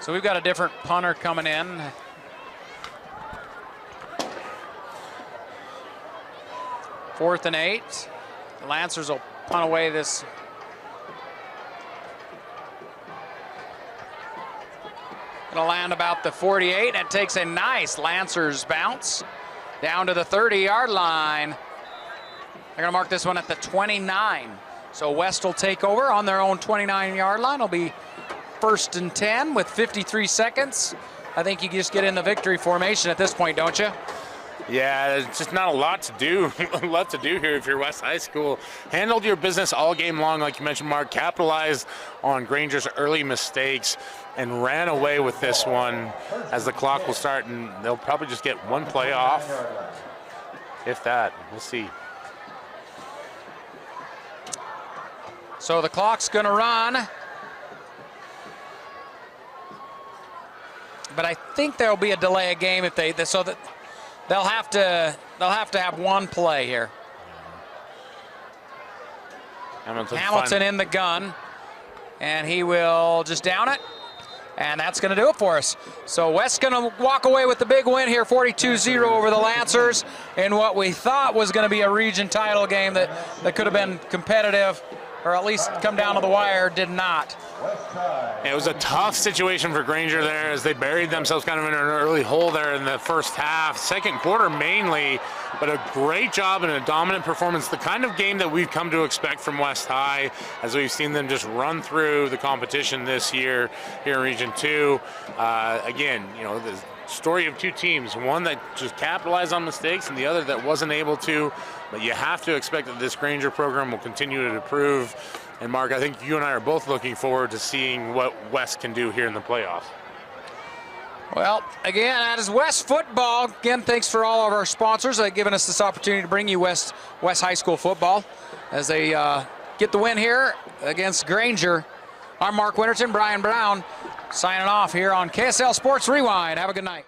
So we've got a different punter coming in. Fourth and 8. The Lancers will punt away this. It'll land about the 48, and it takes a nice Lancers bounce down to the 30-yard line. They're gonna mark this one at the 29. So West will take over on their own 29-yard line. It'll be 1st and 10 with 53 seconds. I think you just get in the victory formation at this point, don't you? Yeah, there's just not a lot to do. A lot to do here if you're West High School. Handled your business all game long, like you mentioned, Mark. Capitalized on Granger's early mistakes and ran away with this one as the clock will start, and they'll probably just get one play off, if that. We'll see. So the clock's going to run. But I think there'll be a delay of game if so that they'll have to have one play here. Hamilton in the gun, and he will just down it, and that's going to do it for us. So West's going to walk away with the big win here, 42-0 over the Lancers in what we thought was going to be a region title game that could have been competitive, or at least come down to the wire. Did not. It was a tough situation for Granger there as they buried themselves kind of in an early hole there in the first half. Second quarter mainly, but a great job and a dominant performance. The kind of game that we've come to expect from West High as we've seen them just run through the competition this year here in Region 2. Again, the story of two teams, one that just capitalized on mistakes and the other that wasn't able to. But you have to expect that this Granger program will continue to improve. And Mark, I think you and I are both looking forward to seeing what West can do here in the playoffs. Well, again, that is West football. Again, thanks for all of our sponsors giving us this opportunity to bring you West High School football as they get the win here against Granger. I'm Mark Winterton, Brian Brown, signing off here on KSL Sports Rewind. Have a good night.